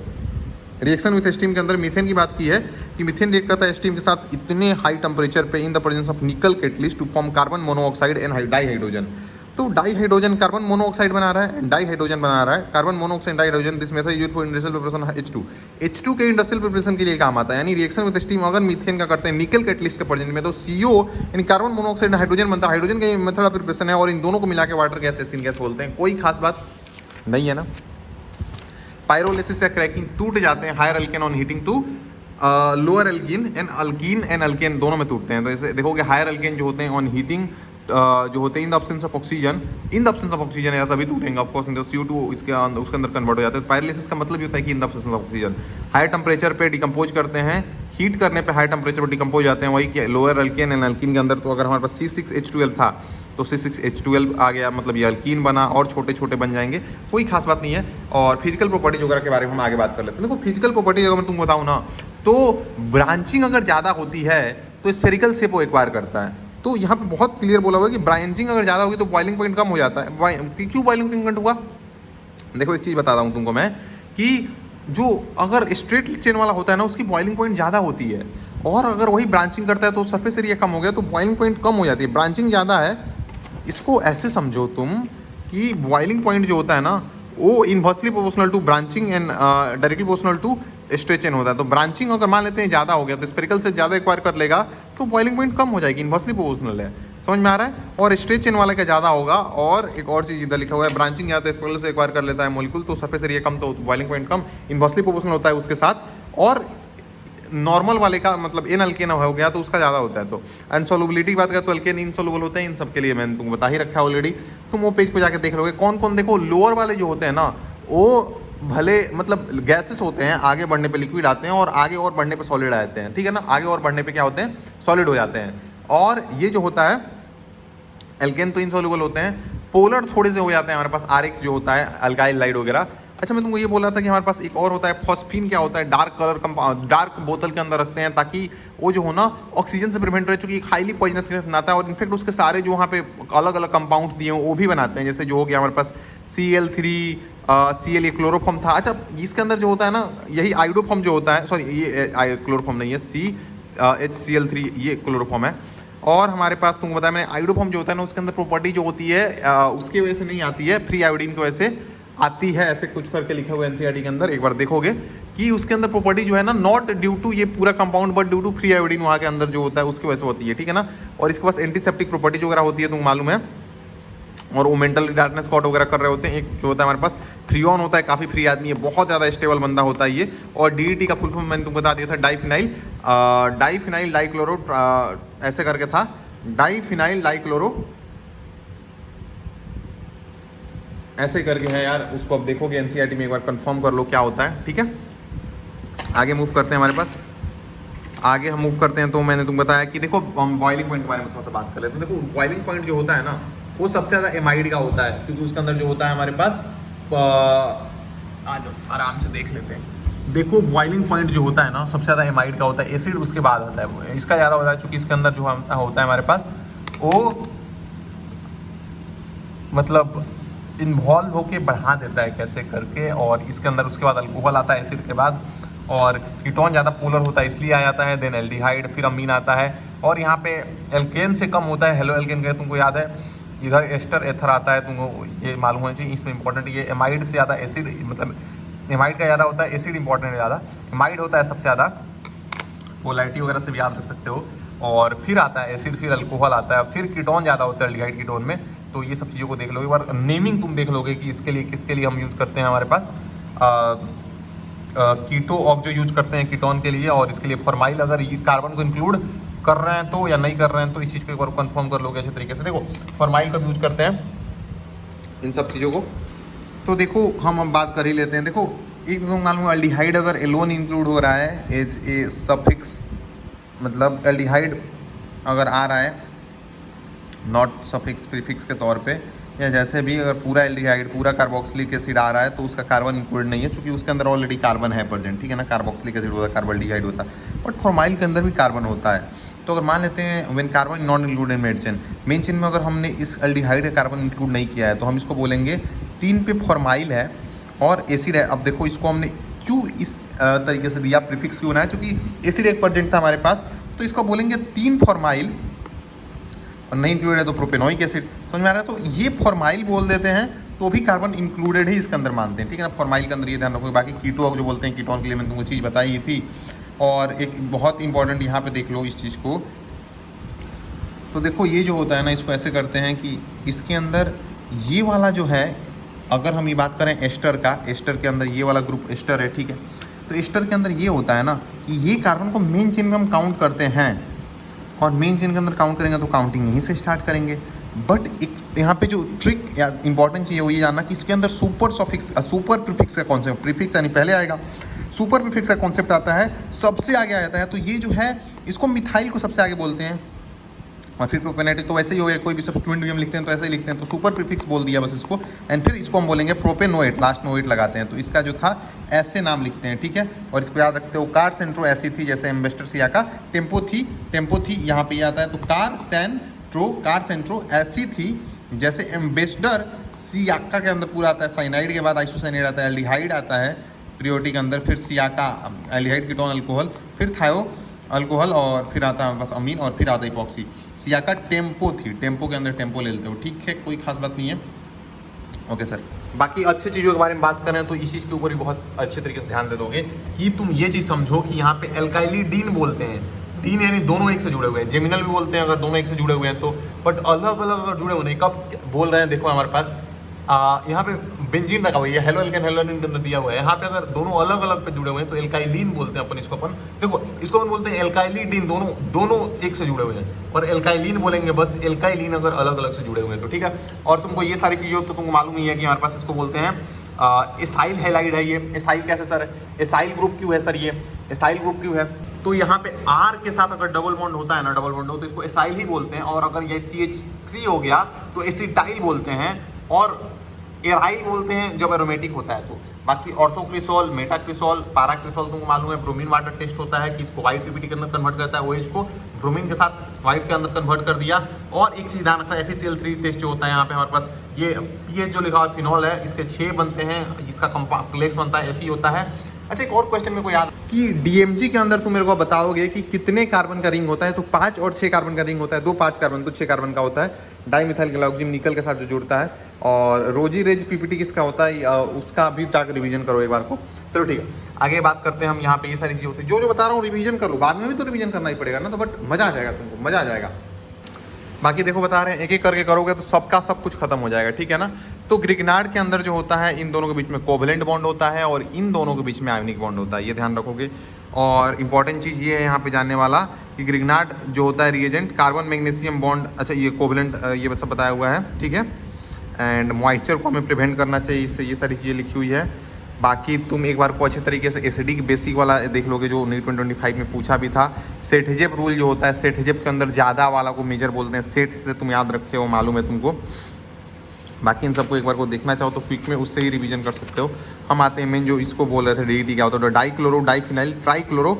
रिएक्शन विथ स्टीम के अंदर मीथेन की बात की है कि मीथेन रिएक्ट करता है स्टीम के साथ इतने हाई टेम्परेचर पे in the presence of nickel catalyst to form carbon monoxide and dihydrogen. तो डाइहाइड्रोजन कार्बन मोनोऑक्साइड बना रहा है, डाइहाइड्रोजन बना रहा है, carbon monoxide dihydrogen. This method used for industrial preparation H2 के इंडस्ट्रियल प्रिपरेशन के लिए काम आता है। यानी रिएक्शन विद स्टीम अगर मीथेन का करते हैं निकल कैटलिस्ट के प्रेजेंस में तो CO यानी कार्बन मोनोऑक्साइड हाइड्रोजन बनता है। हाइड्रोजन का मेथड ऑफ प्रिपरेशन है और इन दोनों को मिला के वाटर गैस एसिड गैस बोलते हैं। कोई खास बात नहीं है ना। पायरोलिसिस या क्रैकिंग टूट जाते हैं higher alkane on heating to lower alkene and alkane दोनों में टूटते हैं। तो जैसे देखोगे हायर अल्केन जो होते हैं ऑन हीटिंग जो होते हैं इन द ऑब्सेंस ऑफ ऑक्सीजन या तभी टूटेंगे ऑफ कोर्स CO2 उसके अंदर कन्वर्ट हो जाते हैं। पायरोलिसिस का मतलब ये होता है कि in the absence of oxygen higher temperature पे डिकम्पोज करते हैं, हीट करने पे हाई टेम्परेचर पर डिकम्पोज जाते हैं। वही कि लोअर अल्केन एंड अल्कीन के अंदर तो अगर हमारे पास C6H12 था तो C6H12 आ गया, मतलब ये अल्कीन बना और छोटे छोटे बन जाएंगे। कोई खास बात नहीं है। और फिजिकल प्रॉपर्टीज वगैरह के बारे में हम आगे बात कर लेते हैं। देखो फिजिकल प्रॉपर्टीज अगर मैं तुमको बताऊँ ना तो ब्रांचिंग अगर ज़्यादा होती है तो स्फेरिकल शेप वो एक्वायर करता है। तो यहाँ पे बहुत क्लियर बोला हुआ है कि ब्रांचिंग अगर ज़्यादा होगी तो बॉइलिंग पॉइंट कम हो जाता है। क्यों बॉइलिंग पॉइंट हुआ? देखो एक चीज़ बताता हूँ तुमको मैं कि जो अगर स्ट्रेट चेन वाला होता है ना उसकी बॉइलिंग पॉइंट ज़्यादा होती है और अगर वही ब्रांचिंग करता है तो सरफेस एरिया कम हो गया तो बॉइलिंग पॉइंट कम हो जाती है। ब्रांचिंग ज़्यादा है, इसको ऐसे समझो तुम कि बॉइलिंग पॉइंट जो होता है ना वो inversely proportional to branching and directly proportional to straight chain होता है। तो ब्रांचिंग अगर मान लेते हैं ज़्यादा हो गया तो स्पेरिकल से ज़्यादा एक्वायर कर लेगा तो बॉइलिंग पॉइंट कम हो जाएगी, इनवर्सली प्रोपोर्शनल है। समझ में आ रहा है? और स्ट्रेच चेन वाला का ज़्यादा होगा। और एक और चीज़ इधर लिखा हुआ है ब्रांचिंग ज़्यादा स्पेरिकल से एक्वायर कर लेता है मॉलिक्यूल तो सरफेस एरिया कम तो बॉइलिंग पॉइंट कम, इनवर्सली प्रोपोर्शनल होता है उसके साथ। और नॉर्मल वाले का मतलब इन अल्केन हो गया तो उसका ज़्यादा होता है। तो अनसोलबिलिटी की बात करें तो अल्केन इनसोलुबल होते हैं। इन सब के लिए मैंने तुमको बता ही रखा है ऑलरेडी, तुम वो पेज पे जाकर देख लोगे कौन कौन। देखो लोअर वाले जो होते हैं ना वो भले मतलब गैसेस होते हैं, आगे बढ़ने पे लिक्विड आते हैं और आगे और बढ़ने पे सॉलिड आ जाते हैं, ठीक है ना। आगे और बढ़ने पे क्या होते हैं? सॉलिड हो जाते हैं। और ये जो होता है एल्केन तो इनसॉल्युबल होते हैं, पोलर थोड़े से हो जाते हैं हमारे पास RX जो होता है अल्काइल लाइड वगैरह। अच्छा मैं तुमको ये बोल रहा था कि हमारे पास एक और होता है फॉस्फीन। क्या होता है? डार्क कलर डार्क बोतल के अंदर रखते हैं ताकि वो जो हो ना ऑक्सीजन से प्रिवेंट रहे, चूँकि एक हाईली पॉइजनस गैस बनाता है। और इनफेक्ट उसके सारे जो वहाँ पे अलग अलग कंपाउंड दिए हैं वो भी बनाते हैं। जैसे जो हो गया हमारे पास Cl3 Cl ये क्लोरोफॉर्म था। अच्छा इसके अंदर जो होता है ना यही आइडोफॉर्म जो होता है, सॉरी ये क्लोरोफॉर्म नहीं है, HCl3 ये क्लोरोफॉर्म है। और हमारे पास तुमको बताया मैंने आइडोफॉर्म जो होता है ना उसके अंदर प्रॉपर्टी जो होती है उसकी वजह से नहीं आती है, फ्री आयोडीन की वजह से आती है। ऐसे कुछ करके लिखा हुआ है NCERT के अंदर, एक बार देखोगे कि उसके अंदर प्रॉपर्टी जो है ना नॉट ड्यू टू ये पूरा compound but due to free iodine वहाँ के अंदर जो होता है उसकी वजह से होती है, ठीक है ना। और इसके पास एंटीसेप्टिक प्रॉपर्टी वगैरह होती है तुमको मालूम है। और वो मेंटल डार्कनेस कॉट वगैरह कर रहे होते हैं। एक जो होता है हमारे पास फ्रीऑन होता है, काफ़ी फ्री आदमी है, बहुत ज़्यादा स्टेबल बंदा होता है ये। और DDT का फुल फॉर्म मैंने तुमको बता दिया था, डाइफिनाइल डाइक्लोरो ऐसे करके था, डाइफिनाइल डाइक्लोरो ऐसे करके है यार। उसको अब देखोगे NCERT में, एक बार कंफर्म कर लो क्या होता है, ठीक है। आगे मूव करते हैं, हमारे पास आगे हम मूव करते हैं। तो मैंने तुम बताया कि देखो हम बॉइलिंग पॉइंट के बारे में थोड़ा सा बात कर लेते हैं। देखो बॉइलिंग पॉइंट जो होता है ना वो सबसे ज़्यादा एमाइड का होता है, क्योंकि उसके अंदर जो होता है हमारे पास आ जाओ आराम से देख लेते हैं। देखो बॉइलिंग पॉइंट जो होता है ना सबसे ज़्यादा एमाइड का होता है, एसिड उसके बाद आता है, इसका ज़्यादा होता है क्योंकि इसके अंदर जो होता है हमारे पास वो मतलब इन्वॉल्व होके बढ़ा देता है कैसे करके। और इसके अंदर उसके बाद अल्कोहल आता है एसिड के बाद, और कीटोन ज़्यादा पोलर होता है इसलिए आ जाता है, देन एल्डिहाइड, फिर अमीन आता है। और यहाँ पे एल्केन से कम होता है हेलो एल्केन का, तुमको याद है। इधर एस्टर एथर आता है, तुमको ये मालूम होना चाहिए। इसमें इंपॉर्टेंट ये एमाइड से ज़्यादा एसिड, मतलब एमाइड का ज़्यादा होता है, एसिड इंपॉर्टेंट है ज़्यादा, एमाइड होता है सबसे ज़्यादा। पोलैरिटी वगैरह से भी याद रख सकते हो। और फिर आता है एसिड, फिर अल्कोहल आता है, फिर कीटोन ज़्यादा होता है एल्डिहाइड कीटोन में। तो ये सब चीज़ों को देख लो एक बार, नेमिंग तुम देख लोगे कि इसके लिए किसके लिए हम यूज़ करते हैं। हमारे पास कीटो ऑक्जो यूज करते हैं कीटोन के लिए, और इसके लिए फॉर्माइल अगर कार्बन को इंक्लूड कर रहे हैं तो या नहीं कर रहे हैं तो इस चीज़ को एक बार कंफर्म कर लोगे अच्छे तरीके से। देखो फॉर्माइल कब यूज करते हैं इन सब चीज़ों को, तो देखो हम अब बात कर ही लेते हैं। देखो एक तो मालूम एल्डिहाइड अगर एलोन इंक्लूड हो रहा है एज ए सफिक्स, मतलब एल्डिहाइड अगर आ रहा है नॉट सफिक्स प्रीफिक्स के तौर पे, या जैसे भी अगर पूरा एल्डिहाइड पूरा कार्बोक्सिलिक एसिड आ रहा है तो उसका कार्बन इंक्लूड नहीं है, क्योंकि उसके अंदर ऑलरेडी कार्बन है प्रेजेंट, ठीक है ना। कार्बोक्सिलिक एसिड होता है, कार्बोल्डिहाइड होता है, बट फॉर्माइल के अंदर भी कार्बन होता है। तो अगर मान लेते हैं when carbon not include in main chain में अगर हमने इस एल्डिहाइड का कार्बन इंक्लूड नहीं किया है तो हम इसको बोलेंगे 3 पे फॉर्माइल है और एसिड है। अब देखो इसको हमने क्यों इस तरीके से दिया, प्रीफिक्स क्यों ना है, क्योंकि एसिड एक प्रेजेंट था हमारे पास, तो इसको बोलेंगे 3 फॉर्माइल और नहीं इंक्लूडेड है तो प्रोपेनोइक एसिड। समझ में आ रहा है? तो ये फॉर्माइल बोल देते हैं तो भी कार्बन इंक्लूडेड ही इसके अंदर मानते हैं, ठीक है ना। फॉर्माइल के अंदर ये ध्यान रखो। बाकी कीटो जो बोलते हैं कीटोन के लिए मैंने तुमको चीज़ बताई ही थी। और एक बहुत इंपॉर्टेंट यहाँ पे देख लो इस चीज़ को, तो देखो ये जो होता है ना, इसको ऐसे करते हैं कि इसके अंदर ये वाला जो है, अगर हम ये बात करें एस्टर का, एस्टर के अंदर ये वाला ग्रुप एस्टर है, ठीक है। तो एस्टर के अंदर ये होता है ना कि ये कार्बन को मेन चेन में हम काउंट करते हैं और मेन चेन के अंदर काउंट करेंगे तो काउंटिंग यहीं से स्टार्ट करेंगे। बट एक यहाँ पे जो ट्रिक या इंपॉर्टेंट चीज़ है वो ये जानना कि इसके अंदर सुपर प्रीफिक्स का कॉन्सेप्ट, प्रीफिक्स यानी पहले आएगा, सुपर प्रीफिक्स का कॉन्सेप्ट आता है, सबसे आगे आ जाता है। तो ये जो है इसको मिथाइल को सबसे आगे बोलते हैं और फिर प्रोपेनेटिक, तो वैसे ही हो गया, कोई भी सब्स्टिट्यूएंट भी हम लिखते हैं तो ऐसे ही लिखते हैं, तो सुपर प्रीफिक्स बोल दिया बस इसको। एंड फिर इसको हम बोलेंगे प्रोपेनोएट, लास्ट नोएट लगाते हैं, तो इसका जो था ऐसे नाम लिखते हैं, ठीक है। और इसको याद रखते हो, कार सेंट्रो ऐसी थी जैसे एम्बेस्टर सिया का टेम्पो थी यहाँ पे आता है, तो कार सेंट्रो ऐसी थी जैसे एम्बेस्डर सियाका के अंदर पूरा आता है, साइनाइड के बाद आइसोसाइनाइड आता है, एल्डिहाइड आता है प्रियोटी के अंदर, फिर सियाका एल्डिहाइड कीटोन अल्कोहल, फिर थायो अल्कोहल और फिर आता है बस अमीन और फिर आता है इपॉक्सी। सियाका टेम्पो थी, टेम्पो के अंदर टेम्पो ले लेते हो, ठीक है, कोई खास बात नहीं है। ओके सर, बाकी अच्छी चीज़ों के बारे में बात करें तो इस चीज़ के ऊपर भी बहुत अच्छे तरीके से ध्यान दे दोगे कि तुम ये चीज़ समझो कि यहाँ पे एल्काइलिडीन बोलते हैं, डीन यानी दोनों एक से जुड़े हुए हैं, जेमिनल भी बोलते हैं अगर दोनों एक से जुड़े हुए हैं तो, बट अलग अलग अगर जुड़े हुए हैं, कब बोल रहे हैं देखो हमारे पास यहाँ पे बेंजीन रखा हुआ है, हेलो एल्केन हेलोनिन के अंदर दिया हुआ है, यहाँ पे अगर दोनों अलग अलग पे जुड़े हुए हैं तो एल्काइलिन बोलते हैं अपन इसको, अपन देखो इसको अपन बोलते हैं एल्काइलिडीन, दोनों एक से जुड़े हुए हैं, और एल्काइलिन बोलेंगे बस एल्काइलिन अगर अलग अलग से जुड़े हुए हैं तो, ठीक है। और तुमको ये सारी चीज़ें तो तुमको मालूम ही है कि हमारे पास इसको बोलते हैं एसाइल हैलाइड है। ये एसाइल कैसे सर है, एसाइल ग्रुप क्यों है सर, ये एसाइल ग्रुप क्यों है, तो यहाँ पे R के साथ अगर डबल बॉन्ड होता है ना, डबल बॉन्ड हो तो इसको एसाइल ही बोलते हैं, और अगर ये CH3 हो गया तो एसिटाइल बोलते हैं, और एराइल बोलते हैं जब एरोमेटिक होता है तो। बाकी ऑर्थोक्रिसोल, मेटाक्रिसोल, पाराक्रिसोल तुमको मालूम है, ब्रोमीन वाटर टेस्ट होता है कि इसको व्हाइट पीपीटी के अंदर कन्वर्ट करता है, वो इसको ब्रोमीन के साथ व्हाइट के अंदर कन्वर्ट कर दिया। और एक चीज ध्यान रखना, FeCl3 टेस्ट जो होता है यहाँ पे हमारे पास ये पीएच जो लिखा हुआ फिनॉल है, इसके 6 बनते हैं, इसका कॉम्प्लेक्स बनता है Fe होता है। अच्छा, एक और क्वेश्चन मेरे को याद कि डीएमजी के अंदर तुम मेरे को बताओगे कि कितने कार्बन का रिंग होता है, तो 5 और 6 कार्बन का रिंग होता है, 2 5 कार्बन तो 6 कार्बन का होता है, डाइमिथाइल गैलोक्सिम निकल के साथ जो जुड़ता है। और रोजी रेज पीपीटी किसका होता है, उसका भी जाकर रिवीजन करो एक बार को। चलो ठीक है, आगे बात करते हैं हम। यहाँ पे ये सारी चीज़ होती है, जो बता रहा हूँ रिवीजन कर लो, बाद में भी तो रिवीजन करना ही पड़ेगा ना, तो बट मजा आ जाएगा, तुमको मजा आ जाएगा। बाकी देखो बता रहे हैं एक एक करके करोगे तो सबका सब कुछ खत्म हो जाएगा, ठीक है ना। तो ग्रिग्नार्ड के अंदर जो होता है, इन दोनों के बीच में कोवेलेंट बॉन्ड होता है और इन दोनों के बीच में आयोनिक बॉन्ड होता है, ये ध्यान रखोगे। और इंपॉर्टेंट चीज़ ये है यहाँ पे जानने वाला कि ग्रिग्नार्ड जो होता है रिएजेंट, कार्बन मैग्नीशियम बॉन्ड, अच्छा ये कोवेलेंट ये सब बताया हुआ है, ठीक है। एंड मॉइस्चर को हमें प्रिवेंट करना चाहिए, इससे ये सारी चीज़ें लिखी हुई है। बाकी तुम एक बार को अच्छे तरीके से एसिडिक बेसिक वाला देख लोगे जो 1925 में पूछा भी था। सेठजेप रूल जो होता है, सेठजेप के अंदर ज़्यादा वाला को मेजर बोलते हैं, सेठ से तुम याद रखे हो, मालूम है तुमको। बाकी इन सबको एक बार को देखना चाहो तो क्विक में उससे ही रिवीजन कर सकते हो। हम आते हैं मेन जो इसको बोल रहे थे, DDT क्या होता है, तो डाइक्लोरो डाइफिनाइल ट्राइक्लोरो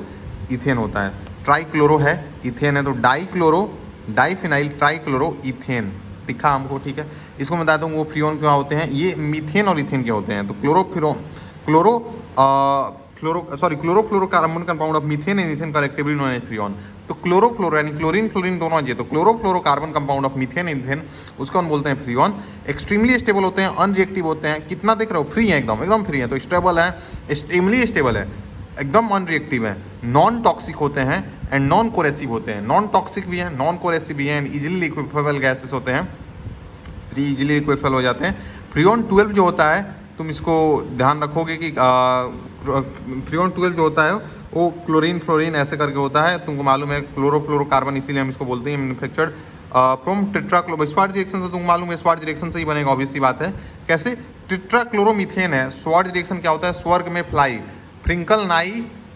इथेन होता है। ट्राइक्लोरो है, इथेन है, तो डाइक्लोरो डाइफिनाइल ट्राइक्लोरो इथेन लिखा हमको, ठीक है। इसको मैं बता दूँ वो फ्रियोन क्या होते हैं, ये मीथेन और इथेन के होते हैं। तो chlorofluorocarbon compound of methane and ethane collectively known as freon. तो क्लोरोफ्लोरो यानी क्लोरीन फ्लोरीन दोनों आ जाए, तो chlorofluorocarbon compound of methane and ethane, उसको हम बोलते हैं फ्रियोन। एक्सट्रीमली स्टेबल होते हैं, अनरिएक्टिव होते हैं, कितना देख रहे हो, फ्री है, एकदम फ्री है, तो स्टेबल है, एक्सट्रीमली स्टेबल है, एकदम अनरिएक्टिव है, नॉन टॉक्सिक होते हैं एंड नॉन कोरेसिव होते हैं। नॉन टॉक्सिक भी है, नॉन कोरेसिव भी है, एंड इजिली लिक्विफेबल गैसेस होते हैं, इजिली लिक्विफेबल हो जाते हैं। फ्रियोन 12 जो होता है, तुम इसको ध्यान रखोगे कि फ्रियोन 12 जो होता है वो क्लोरीन फ्लोरीन ऐसे करके होता है, तुमको मालूम है। क्लोरोफ्लोरोकार्बन इसीलिए हम इसको बोलते हैं, मैन्युफैक्चर्ड फ्रॉम टेट्राक्लोरो, स्वार्ज रिएक्शन से तुमको मालूम है, स्वार्ज रिएक्शन से ही बनेगा, ऑब्वियस सी बात है। कैसे, टेट्राक्लोरोमीथेन है, स्वार्ज रिएक्शन क्या होता है, स्वर्ग में फ्लाई,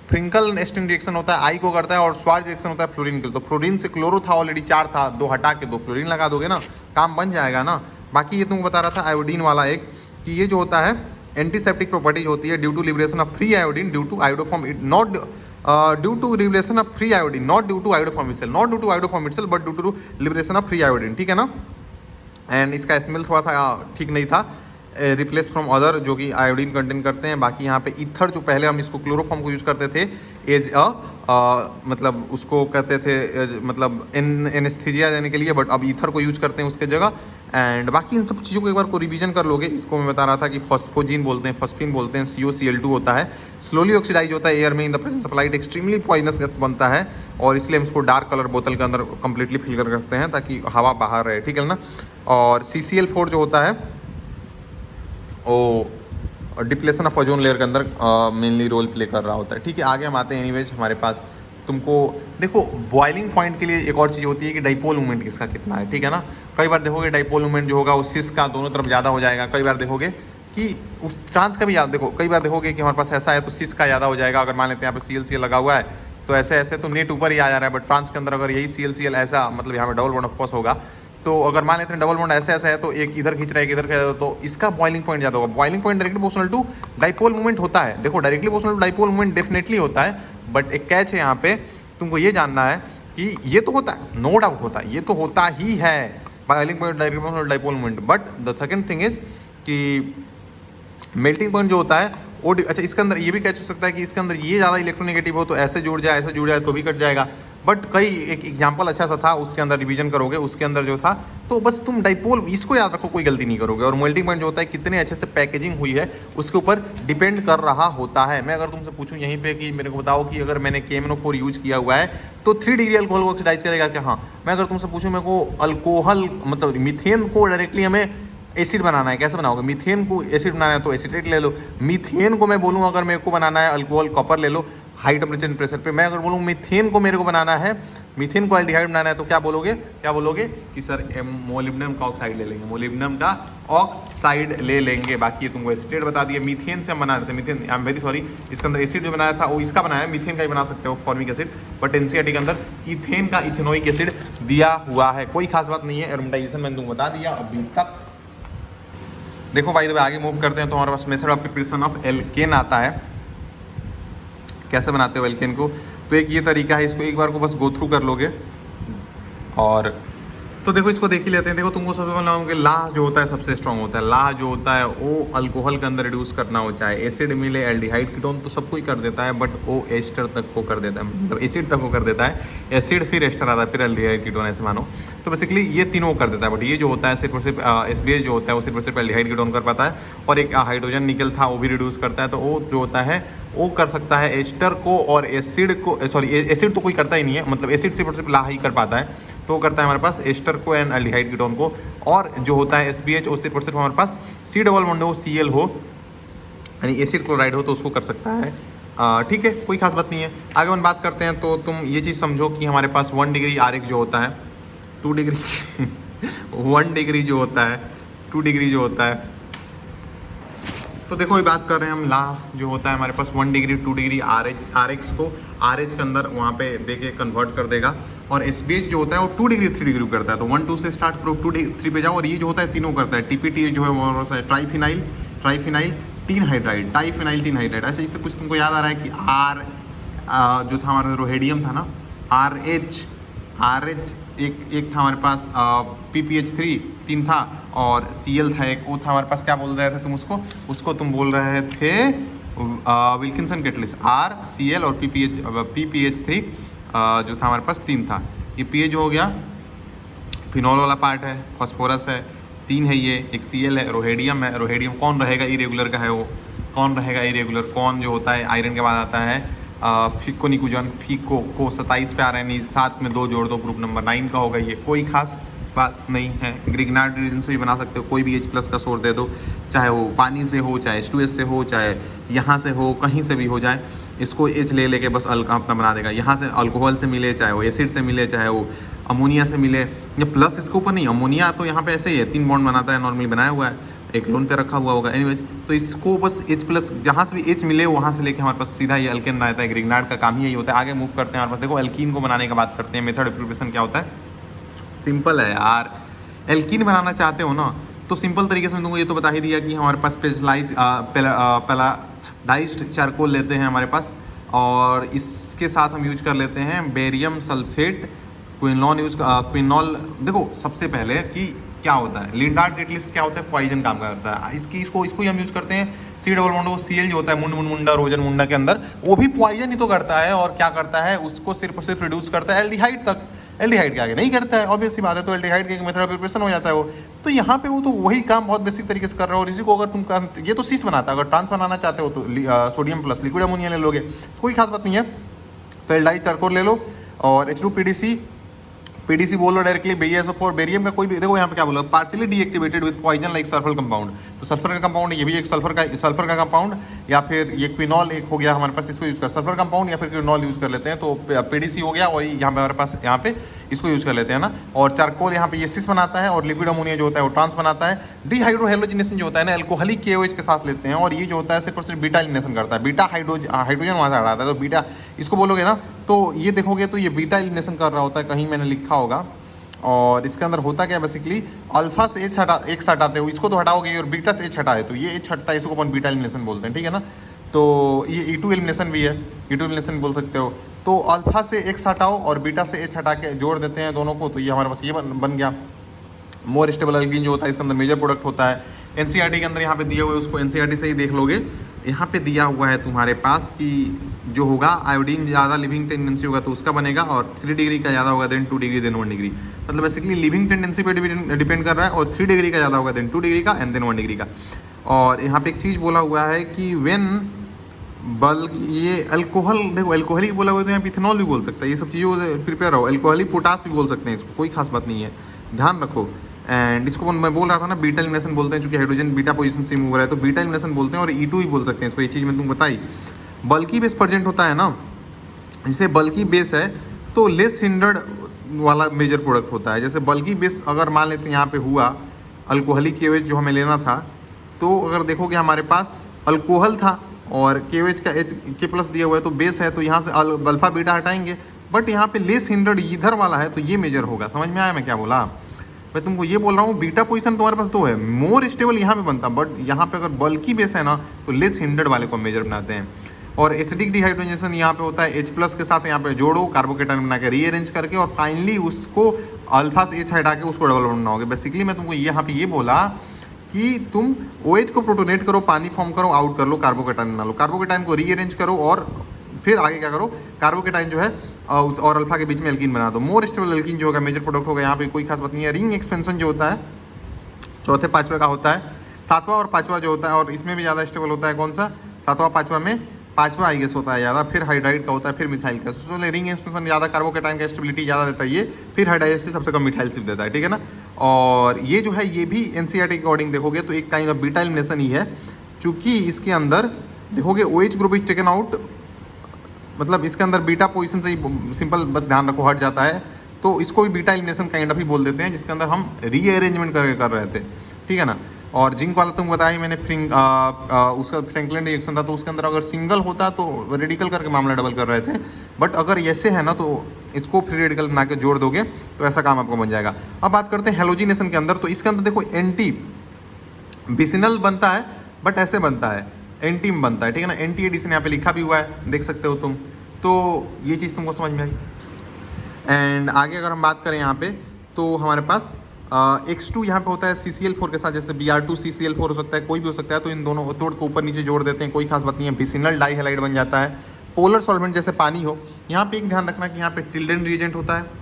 फ्रिंकल एस्टिन रिएक्शन होता है, आई को करता है, और स्वार्ज रिएक्शन होता है फ्लोरीन के। तो फ्लोरीन से क्लोरो था ऑलरेडी 4 था, 2 हटा के 2 फ्लोरीन लगा दोगे ना, काम बन जाएगा ना। बाकी ये तुमको बता रहा था आयोडीन वाला एक, कि ये जो होता है एंटीसेप्टिक प्रॉपर्टीज होती है due to liberation of free iodine due to iodoform, not due to liberation of free iodine, not due to iodoform itself, not due to iodoform itself but due to liberation of free iodine, ठीक है ना। And इसका smell थोड़ा सा ठीक नहीं था, replace from other जो कि आयोडीन कंटेन करते हैं। बाकी यहाँ पे ईथर जो पहले हम इसको क्लोरोफॉर्म को यूज़ करते थे एज मतलब उसको कहते थे मतलब एनेस्थीसिया देने के लिए, बट अब ईथर को यूज करते हैं उसके जगह। एंड बाकी इन सब चीज़ों को एक बार को रिवीजन कर लोगे। इसको मैं बता रहा था कि फॉस्फोजीन बोलते हैं, फॉस्फिन बोलते हैं, COCl2 होता है, स्लोली ऑक्सीडाइज होता है एयर में इन the presence of light, extremely poisonous gas बनता है और इसलिए हम इसको डार्क कलर बोतल के अंदर कंप्लीटली फिल्टर करते हैं ताकि हवा बाहर रहे, ठीक है ना। और CCl4 जो होता है वो डिप्लेशन ऑफ ओजोन लेयर के अंदर मेनली रोल प्ले कर रहा होता है, ठीक है। आगे हम आते हैं एनीवेज हमारे पास, तुमको देखो बॉइलिंग पॉइंट के लिए एक और चीज़ होती है कि डाइपोल मूवमेंट किसका कितना है, ठीक है ना। कई बार देखोगे डाइपोल मूवमेंट जो होगा वो सिस का दोनों तरफ ज़्यादा हो जाएगा, कई बार देखोगे कि उस ट्रांस का भी याद देखो, कई बार देखोगे कि हमारे पास ऐसा है तो सिस का ज़्यादा हो जाएगा। अगर मान लेते हैं यहाँ पे CL लगा हुआ है तो ऐसे ऐसे तो नेट ऊपर ही आ जा रहा है, बट ट्रांस के अंदर अगर यही CL ऐसा मतलब यहाँ पे डबल बॉन्ड ऑफ कोर्स होगा, तो अगर मान लेते हैं डबल बॉन्ड ऐसे ऐसा है तो एक इधर खींच रहा है एक इधर खींच रहा है, तो इसका बॉइलिंग पॉइंट ज़्यादा होगा। Boiling point directly proportional to dipole movement होता है। देखो directly proportional to dipole movement definitely होता है, बट एक कैच है यहाँ पे, तुमको ये जानना है कि ये तो होता है, नो डाउट होता है, ये तो होता ही है boiling point directly proportional dipole movement, but the second thing is कि मेल्टिंग पॉइंट जो होता है वो अच्छा इसके अंदर ये भी कैच हो सकता है कि इसके अंदर ये ज़्यादा इलेक्ट्रोनेगेटिव हो तो ऐसे जुड़ जाए ऐसे जुड़ जाए तो भी कट जाएगा। बट कई एक एग्जांपल अच्छा सा था उसके अंदर रिवीजन करोगे, उसके अंदर जो था तो बस तुम डाइपोल इसको याद रखो, कोई गलती नहीं करोगे। और मेल्टिंग पॉइंट जो होता है कितने अच्छे से पैकेजिंग हुई है उसके ऊपर डिपेंड कर रहा होता है। मैं अगर तुमसे पूछूं यहीं पे कि मेरे को बताओ कि अगर मैंने KMnO4 यूज किया हुआ है तो 3 डिग्री अल्कोहल को ऑक्सीडाइज करेगा क्या? हाँ। मैं अगर तुमसे पूछूं मेरे को अल्कोहल मतलब मीथेन को डायरेक्टली हमें एसिड बनाना है, कैसे बनाओगे? मीथेन को एसिड बनाना है तो एसिटेट ले लो। मीथेन को मैं बोलूँ अगर मेरे को बनाना है अल्कोहल कॉपर ले लो हाई टेम्परेचर एंड प्रेशर पे। मैं अगर बोलूँ मीथेन को मेरे को बनाना है, मीथेन को एल्डिहाइड बनाना है तो क्या बोलोगे? क्या बोलोगे कि सर मोलिब्डेनम का ऑक्साइड ले लेंगे, मोलिब्डेनम का ऑक्साइड ले लेंगे। बाकी तुमको एसिटेट बता दिया, मीथेन से हम बना रहे थे। Methane I am very sorry, इसके अंदर एसिड जो बनाया था वो इसका बनाया, मीथेन का ही बना सकते हो फॉर्मिक एसिड, बट NCERT के अंदर इथेन का इथेनोइक एसिड दिया हुआ है। कोई खास बात नहीं है, एरोमेटाइजेशन मैंने तुमको बता दिया अभी तक। देखो भाई, तो आगे मूव करते हैं तो हमारे पास method of preparation of alkane आता है। कैसे बनाते हो एल्केन को? तो एक ये तरीका है, इसको एक बार को बस गो थ्रू कर लोगे। और तो देखो इसको देख ही लेते हैं। देखो तुमको सबसे पहले बताऊँ कि लाह जो होता है सबसे स्ट्रॉन्ग होता है। लाह जो होता है वो अल्कोहल के अंदर रिड्यूस करना हो, चाहे एसिड मिले एल्डिहाइड कीटोन तो सबको ही कर देता है, बट वो एस्टर तक को कर देता है, मतलब एसिड तक को कर देता है। एसिड फिर एस्टर आता है फिर एल्डिहाइड कीटोन, ऐसे मानो। तो बेसिकली ये तीनों कर देता है, बट ये जो होता है सिर्फ और सिर्फ SBH जो होता है वो सिर्फ और सिर्फ एल्डिहाइड कीटोन कर पाता है। और एक हाइड्रोजन निकल था वो भी रिड्यूस करता है, तो वो जो होता है वो कर सकता है एस्टर को और एसिड को। सॉरी, एसिड तो कोई करता ही नहीं है, मतलब एसिड सिर्फ और सिर्फ लाह ही कर पाता है, तो करता है हमारे पास एस्टर को एंड एल्डिहाइड कीटोन को। और जो होता है SBH वो सिर्फ और सिर्फ हमारे पास C डबल बॉन्ड हो, Cl हो, यानी एसिड क्लोराइड हो तो उसको कर सकता है। ठीक है, कोई खास बात नहीं है। आगे हम बात करते हैं तो तुम ये चीज़ समझो कि हमारे पास 1 डिग्री RH जो होता है, 2 डिग्री 1 डिग्री जो होता है, 2 डिग्री जो होता है, तो देखो ये बात कर रहे हैं हम लाह जो होता है हमारे पास 1 डिग्री 2 डिग्री RH को RH के अंदर वहाँ पे देके कन्वर्ट कर देगा। और SBH जो होता है वो 2 डिग्री 3 डिग्री करता है, तो 1 2 से स्टार्ट करो 2 3 पे जाओ। और ये जो होता है तीनों करता है। TPT जो है वो triphenyl tin hydride, triphenyl tin hydride. अच्छा, इससे कुछ तुमको याद आ रहा है कि जो था हमारा रोहेडियम था ना, RH एक था हमारे पास, PPH3 3 था, और Cl था एक, वो था हमारे पास। क्या बोल रहे थे तुम उसको तुम बोल रहे थे विल्किंसन कैटलिस्ट। RCl और PPH3 जो था हमारे पास 3 था। ये PH हो गया, फिनॉल वाला पार्ट है, फॉस्फोरस है, 3 है ये, एक Cl है, रोहेडियम है। रोहेडियम कौन रहेगा? इरेगुलर का है वो। कौन रहेगा? इरेगुलर। कौन जो होता है आयरन के बाद आता है फिको निकुजन, फिको को 27 पे आ रहा है, नहीं 7 में 2 जोड़ दो, ग्रुप नंबर 9 का होगा ये। कोई खास बात नहीं है। ग्रिग्नार्ड रीजन से भी बना सकते हो, कोई भी H+ का सोर्स दे दो, चाहे वो पानी से हो, चाहे H2S से हो, चाहे यहाँ से हो, कहीं से भी हो जाए, इसको H ले बस अपना बना देगा। यहाँ से अल्कोहल से मिले, चाहे वो एसिड से मिले, चाहे वो अमोनिया से मिले, या प्लस इसके ऊपर नहीं, अमोनिया तो यहाँ पे ऐसे ही है, 3 बॉन्ड बनाता है, नॉर्मली बनाया हुआ है, एक लोन पे रखा हुआ होगा। एनीवेज, तो इसको बस H+ जहाँ से भी H मिले वहाँ से लेके हमारे पास सीधा ये अल्केन रहता है। ग्रिग्नार्ड का काम ही यही होता है। आगे मूव करते हैं हमारे पास। देखो एल्कीन को बनाने की बात करते हैं। मेथड ऑफ प्रिपरेशन क्या होता है? सिंपल है यार। एल्कीन बनाना चाहते हो ना तो सिंपल तरीके से मैं तुमको ये तो बता ही दिया कि हमारे पास पेलाडाइज्ड चारकोल लेते हैं हमारे पास, और इसके साथ हम यूज कर लेते हैं बेरियम सल्फेट, क्विनॉल। देखो सबसे पहले कि क्या होता है लिंडार्ड कैटलिस्ट, क्या होता है पॉइजन काम करता है। इसको ही हम यूज करते हैं सी डबल बॉन्ड CL जो होता है मुंडा रोजन मुंडा के अंदर, वो भी पॉइजन ही तो करता है। और क्या करता है, उसको सिर्फ और सिर्फ रिड्यूस करता है एल्डिहाइड तक, एल्डिहाइड के आगे नहीं करता है, ऑब्वियस सी बात है। तो एल्डिहाइड के मेथड ऑफ प्रिपरेशन हो जाता है वो। तो यहाँ पे वो तो वही काम बहुत बेसिक तरीके से कर रहा है। और इसी को अगर तुम ये तो सीस बनाता है, अगर ट्रांस बनाना चाहते हो तो सोडियम प्लस लिक्विड अमोनिया ले लोगे, कोई खास बात नहीं है। पेल्डाइड चारकोल ले लो और H2PDC, PDC बोल लो डायरेक्टली, BeSO4 बेरियम का कोई भी, देखो यहाँ पे क्या बोला, partially deactivated with poison like sulphur compound. तो सल्फर का कंपाउंड, ये भी एक सल्फर का कंपाउंड, या फिर ये क्विनॉल एक हो गया हमारे पास, इसको यूज कर सल्फर कंपाउंड या फिर क्विनॉल यूज कर लेते हैं। तो PDC हो गया, और यहाँ पे हमारे पास यहाँ पे इसको यूज कर लेते हैं ना। और चारकोल यहाँ पे ये सिस बनाता है, और लिक्विड अमोनिया जो होता है वो ट्रांस बनाता है। डिहाइड्रोहेलोजिनेशन जो होता है ना, एल्कोहलिक KOH के साथ लेते हैं, और ये जो होता है सिर्फ और सिर्फ बीटा एलिमिनेशन करता है। बीटा हाइड्रोजन वहाँ से हटाता है, तो बीटा इसको बोलोगे ना, तो ये देखोगे तो ये बीटा एलिमिनेशन कर रहा होता है, कहीं मैंने लिखा होगा। और इसके अंदर होता क्या है बेसिकली, अल्फा से H हटाते हो, इसको तो हटाओगे, और बीटा से H हटाए तो ये H हटता है, इसको अपन बीटा एलिमिनेशन बोलते हैं, ठीक है ना। तो ये E2 एलिमिनेशन भी है, E2 एलिमिनेशन बोल सकते हो। तो अल्फा से X हटाओ और बीटा से H हटा के जोड़ देते हैं दोनों को, तो ये हमारे पास ये बन गया मोर स्टेबल एल्कीन जो होता है, इसके अंदर मेजर प्रोडक्ट होता है। NCERT के अंदर यहाँ पे दिया हुआ है, उसको NCERT से ही देख लोगे। यहाँ पे दिया हुआ है तुम्हारे पास कि जो होगा आयोडीन ज़्यादा लिविंग टेंडेंसी होगा तो उसका बनेगा, और 3 डिग्री का ज़्यादा होगा देन 2 डिग्री देन 1 डिग्री। मतलब बेसिकली लिविंग टेंडेंसी पे डिपेंड कर रहा है, और 3 डिग्री का ज़्यादा होगा देन 2 डिग्री का एंड देन 1 डिग्री का। और यहाँ पे एक चीज़ बोला हुआ है कि वेन बल्क, ये अल्कोहल, देखो अल्कोहलिक बोला हुआ है तो यहाँ पे इथेनॉल भी बोल सकता है, ये सब चीज़ों प्रिपेयर रहो। अल्कोहलिक पोटास भी बोल सकते हैं इसको, कोई खास बात नहीं है, ध्यान रखो। एंड इसको मैं बोल रहा था ना बीटा एलिमिनेशन बोलते हैं, चूंकि हाइड्रोजन बीटा पोजीशन से मूव हो रहा है तो बीटा एलिमिनेशन बोलते हैं, और E2 ही बोल सकते हैं इसको, ये चीज़ मैं तुमको बताई। बल्कि बेस प्रेजेंट होता है ना, जैसे बल्कि बेस है तो लेस हिंडर्ड वाला मेजर प्रोडक्ट होता है। जैसे बल्कि बेस अगर मान लेते हैं यहाँ पे हुआ अल्कोहलिक KOH जो हमें लेना था, तो अगर देखोगे हमारे पास अल्कोहल था और KOH का K+ दिया हुआ है, तो बेस है, तो यहाँ से अल्फा बीटा हटाएंगे, बट यहाँ पे लेस हिंडर्ड इधर वाला है तो ये मेजर होगा। समझ में आया मैं क्या बोला? मैं तुमको ये बोल रहा हूँ बीटा पोजीशन तुम्हारे पास 2 है, मोर स्टेबल यहाँ पे बनता, बट यहाँ पे अगर बल्कि बेस है ना तो लेस हिंडर्ड वाले को मेजर बनाते हैं। और एसिडिक डिहाइड्रोजनेशन यहाँ पे होता है H+ के साथ, यहाँ पे जोड़ो कार्बोकेटाइन बना के रीअरेंज करके, और फाइनली उसको अल्फा से H हटा के उसको डबल बॉन्ड बनाओगे। बेसिकली मैं तुमको यहाँ पे ये बोला कि तुम OH को प्रोटोनेट करो, पानी फॉर्म करो, आउट कर लो, कार्बोकेटाइन बना लो, कार्बोकेटाइन को रीअरेंज करो, और फिर आगे क्या करो, कार्बोकेटाइन जो है उस और अल्फा के बीच में एल्कीन बना दो। मोर स्टेबल एल्कीन जो होगा मेजर प्रोडक्ट होगा, यहाँ पे कोई खास बात नहीं है। रिंग एक्सपेंशन जो होता है चौथे पाँचवें का होता है, 7वां और 5वां जो होता है, और इसमें भी ज़्यादा स्टेबल होता है कौन सा, 7वां 5वां में, 5वां आई गेस होता है ज़्यादा, फिर हाइड्राइड का होता है, फिर मिथाइल का। तो रिंग एक्सपेंशन ज़्यादा, कार्बोकेटाइन का स्टेबिलिटी ज़्यादा देता है ये, फिर हाइड्राइड से सबसे कम मिथाइल सिर्फ देता है, ठीक है ना। और ये जो है ये भी NCERT के अकॉर्डिंग देखोगे तो एक काइंड ऑफ बीटा एलिमिनेशन ही है, चूँकि इसके अंदर देखोगे OH group is taken out, मतलब इसके अंदर बीटा पोजीशन से ही सिंपल बस ध्यान रखो हट जाता है, तो इसको भी बीटा एलिमिनेशन काइंड ऑफ ही बोल देते हैं, जिसके अंदर हम रीअरेंजमेंट करके कर रहे थे, ठीक है ना। और जिंक वाला तुमको बताया मैंने, उसका फ्रैंकलिन रिएक्शन था, तो उसके अंदर अगर सिंगल होता तो रेडिकल करके मामला डबल कर रहे थे, बट अगर ऐसे है ना तो इसको फ्री रेडिकल बना के जोड़ दोगे तो ऐसा काम आपको बन जाएगा। अब बात करते हैं हेलोजिनेशन के अंदर, तो इसके अंदर देखो एंटी बिसिनल बनता है, बट ऐसे बनता है, एंटीम बनता है, ठीक है ना। एंटी एडिशन यहाँ पे लिखा भी हुआ है, देख सकते हो तुम, तो ये चीज़ तुमको समझ में आई। एंड आगे अगर हम बात करें यहाँ पे, तो हमारे पास X2 यहाँ पे होता है CCl4 के साथ, जैसे Br2 CCl4 हो सकता है, कोई भी हो सकता है, तो इन दोनों तोड़ को ऊपर नीचे जोड़ देते हैं, कोई खास बात नहीं है, बिसिनल डाइहैलाइड बन जाता है। पोलर सॉल्वेंट जैसे पानी हो, यहाँ पे एक ध्यान रखना कि यहाँ पे टिल्डेन रिएजेंट होता है।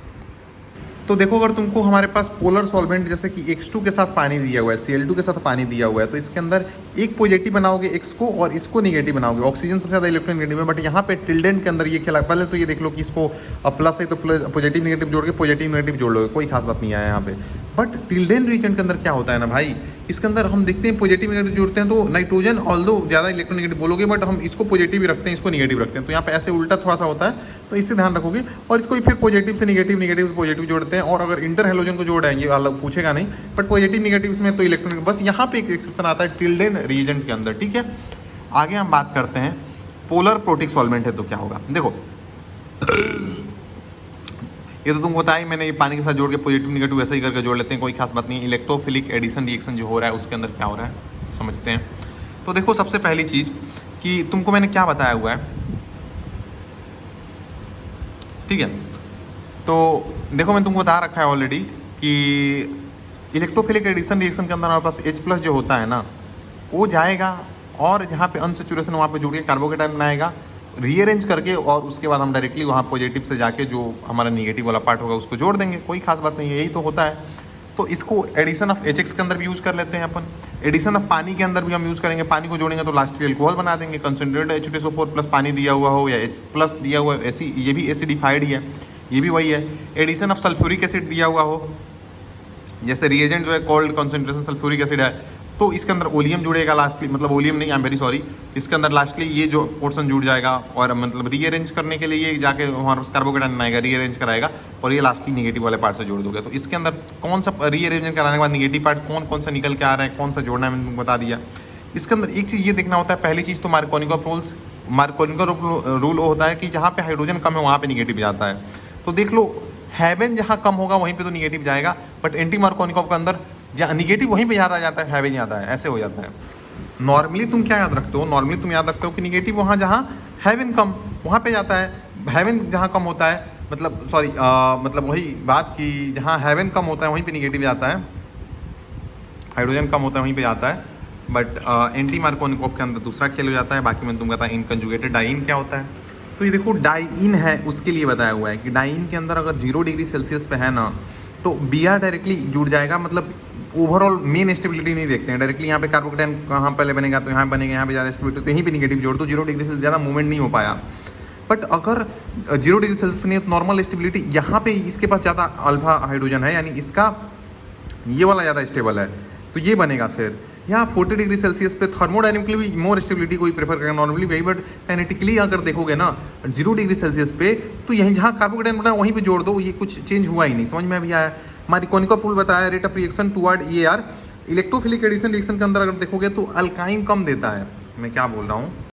तो देखो अगर तुमको हमारे पास पोलर सॉल्वेंट जैसे कि X2 के साथ पानी दिया हुआ है, Cl2 के साथ पानी दिया हुआ है, तो इसके अंदर एक पॉजिटिव बनाओगे X को और इसको निगेटिव बनाओगे। ऑक्सीजन सबसे ज़्यादा इलेक्ट्रॉन निगेटिव है, बट यहाँ पे टिल्डेन के अंदर ये खेला, पहले तो ये देख लो कि इसको प्लस है तो प्लस पॉजिटिव निगेटिव जोड़ के पॉजिटिव निगेटिव जोड़ लोगे, कोई खास बात नहीं आया यहाँ पे। बट टिल्डेन रीजन के अंदर क्या होता है ना भाई, इसके अंदर हम देखते हैं पॉजिटिव निगेटिव जोड़ते हैं, तो नाइट्रोजन ऑल्दो ज़्यादा इलेक्ट्रॉन निगेटिव बोलोगे, बट हम इसको पॉजिटिव भी रखते हैं, इसको निगेटिव रखते हैं, तो यहाँ पे ऐसे उल्टा थोड़ा सा होता है, तो इससे ध्यान रखोगे। और इसको फिर पॉजिटिव से निगेटिव, निगेटिव से पॉजिटिव जोड़ते हैं, और अगर इंटर हेलोजन को जोड़ आएंगे अलग पूछेगा नहीं, बट पॉजिटिव निगेटिव में तो इलेक्ट्रॉन, बस यहाँ पे एक एक्सेप्शन आता है टिल्डेन रीजन के अंदर, ठीक है। आगे हम बात करते हैं पोलर प्रोटिक सॉल्वेंट है तो क्या होगा। देखो ये तो तुमको पता ही, मैंने ये पानी के साथ जोड़ के पॉजिटिव निगेटिव ऐसे ही करके जोड़ लेते हैं, कोई खास बात नहीं है। इलेक्ट्रोफिलिक एडिशन रिएक्शन जो हो रहा है उसके अंदर क्या हो रहा है समझते हैं। तो देखो सबसे पहली चीज़ कि तुमको मैंने क्या बताया हुआ है, ठीक है। तो देखो मैंने तुमको बता रखा है ऑलरेडी कि इलेक्ट्रोफिलिक एडिशन रिएक्शन के अंदर हमारे पास H+ जो होता है ना, वो जाएगा और जहाँ पे अनसेचुरेशन वहाँ पे जुड़ के कार्बोकेटाइन बनाएगा, रीअरेंज करके, और उसके बाद हम डायरेक्टली वहाँ पॉजिटिव से जाके जो हमारा निगेटिव वाला पार्ट होगा उसको जोड़ देंगे, कोई खास बात नहीं है, यही तो होता है। तो इसको एडिशन ऑफ HX के अंदर भी यूज़ कर लेते हैं अपन, एडिशन ऑफ पानी के अंदर भी हम यूज़ करेंगे। पानी को जोड़ेंगे तो लास्ट अल्कोहल बना देंगे, कंसनट्रेटेड H2SO4 प्लस पानी दिया हुआ हो या H+ दिया हुआ है, ऐसी ये भी एसिडिफाइड ही है, ये भी वही है। एडिशन ऑफ सल्फ्यूरिक एसिड दिया हुआ हो, जैसे रिएजेंट जो है कोल्ड कंसंट्रेशन सल्फ्यूरिक एसिड है, तो इसके अंदर ओलियम जुड़ेगा लास्टली, मतलब ओलियम नहीं, आई एम वेरी सॉरी, इसके अंदर लास्टली ये जो पोर्शन जुड़ जाएगा और मतलब रीअरेंज करने के लिए ये जाके हमारे पास कार्बोकेटाइन बनाएगा, रीअरेंज कराएगा और ये लास्टली निगेटिव वाले पार्ट से जोड़ दोगे। तो इसके अंदर कौन सा रीअरेंज कराने के बाद निगेटिव पार्ट कौन कौन सा निकल के आ रहा है, कौन सा जोड़ना है, मैंने तुमको बता दिया। इसके अंदर एक चीज़ ये देखना होता है, पहली चीज़ तो मार्कोनिकॉफ रूल होता है कि जहाँ पे हाइड्रोजन कम है वहाँ पे निगेटिव जाता है। तो देख लो, हेवन जहाँ कम होगा वहीं पे तो निगेटिव जाएगा, बट एंटी मार्कोनिकॉफ के अंदर जहाँ निगेटिव वहीं पे ज़्यादा जाता है, हेवन ज़्यादा है, ऐसे हो जाता है। नॉर्मली तुम क्या याद रखते हो, नॉर्मली तुम याद रखते हो कि निगेटिव वहाँ जहाँ हेवन कम वहाँ पे जाता है, हेवन जहाँ कम होता है, मतलब सॉरी मतलब वही बात कि जहाँ हेवन कम होता है वहीं पे निगेटिव जाता है, हाइड्रोजन कम होता है वहीं पे जाता है। बट एंटी मार्कोनिकॉफ के अंदर दूसरा खेल हो जाता है। बाकी मैंने तुमको बताया इनकंजुगेटेड डाइइन क्या होता है। तो ये देखो डाइइन है, उसके लिए बताया हुआ है कि डाइइन के अंदर अगर 0 डिग्री सेल्सियस पे है ना, तो Br डायरेक्टली जुड़ जाएगा, मतलब ओवरऑल मेन स्टेबिलिटी नहीं देखते हैं डायरेक्टली। यहाँ पे कार्बोकेटाइन कहाँ पहले बनेगा, तो यहाँ बनेगा, यहाँ पे ज़्यादा स्टेबिलिटी, तो यहीं पे निगेटिव जोड़ दो, 0 डिग्री से ज़्यादा मूवमेंट नहीं हो पाया। बट अगर 0 डिग्री सेल्सियस पे नहीं है तो नॉर्मल स्टेबिलिटी, यहाँ पे इसके पास ज़्यादा अल्फा हाइड्रोजन है, यानी इसका ये वाला ज़्यादा स्टेबल है, तो ये बनेगा। फिर यहाँ 40 डिग्री सेल्सियस पे थर्मोडाइनमिकली भी मोर स्टेबिलिटी कोई प्रेफर करेगा नॉर्मली भाई, बट काइनेटिकली अगर देखोगे ना 0 डिग्री सेल्सियस पे, तो यहीं जहाँ कार्बोकेटाइन बना वहीं पे जोड़ दो, ये कुछ चेंज हुआ ही नहीं। समझ में अभी आया? मार्कोनिकॉफ रूल बताया, rate of reaction toward EAR। Electrophilic addition reaction के अंदर अगर देखोगे तो अल्काइन कम देता है, मैं क्या बोल रहा हूँ।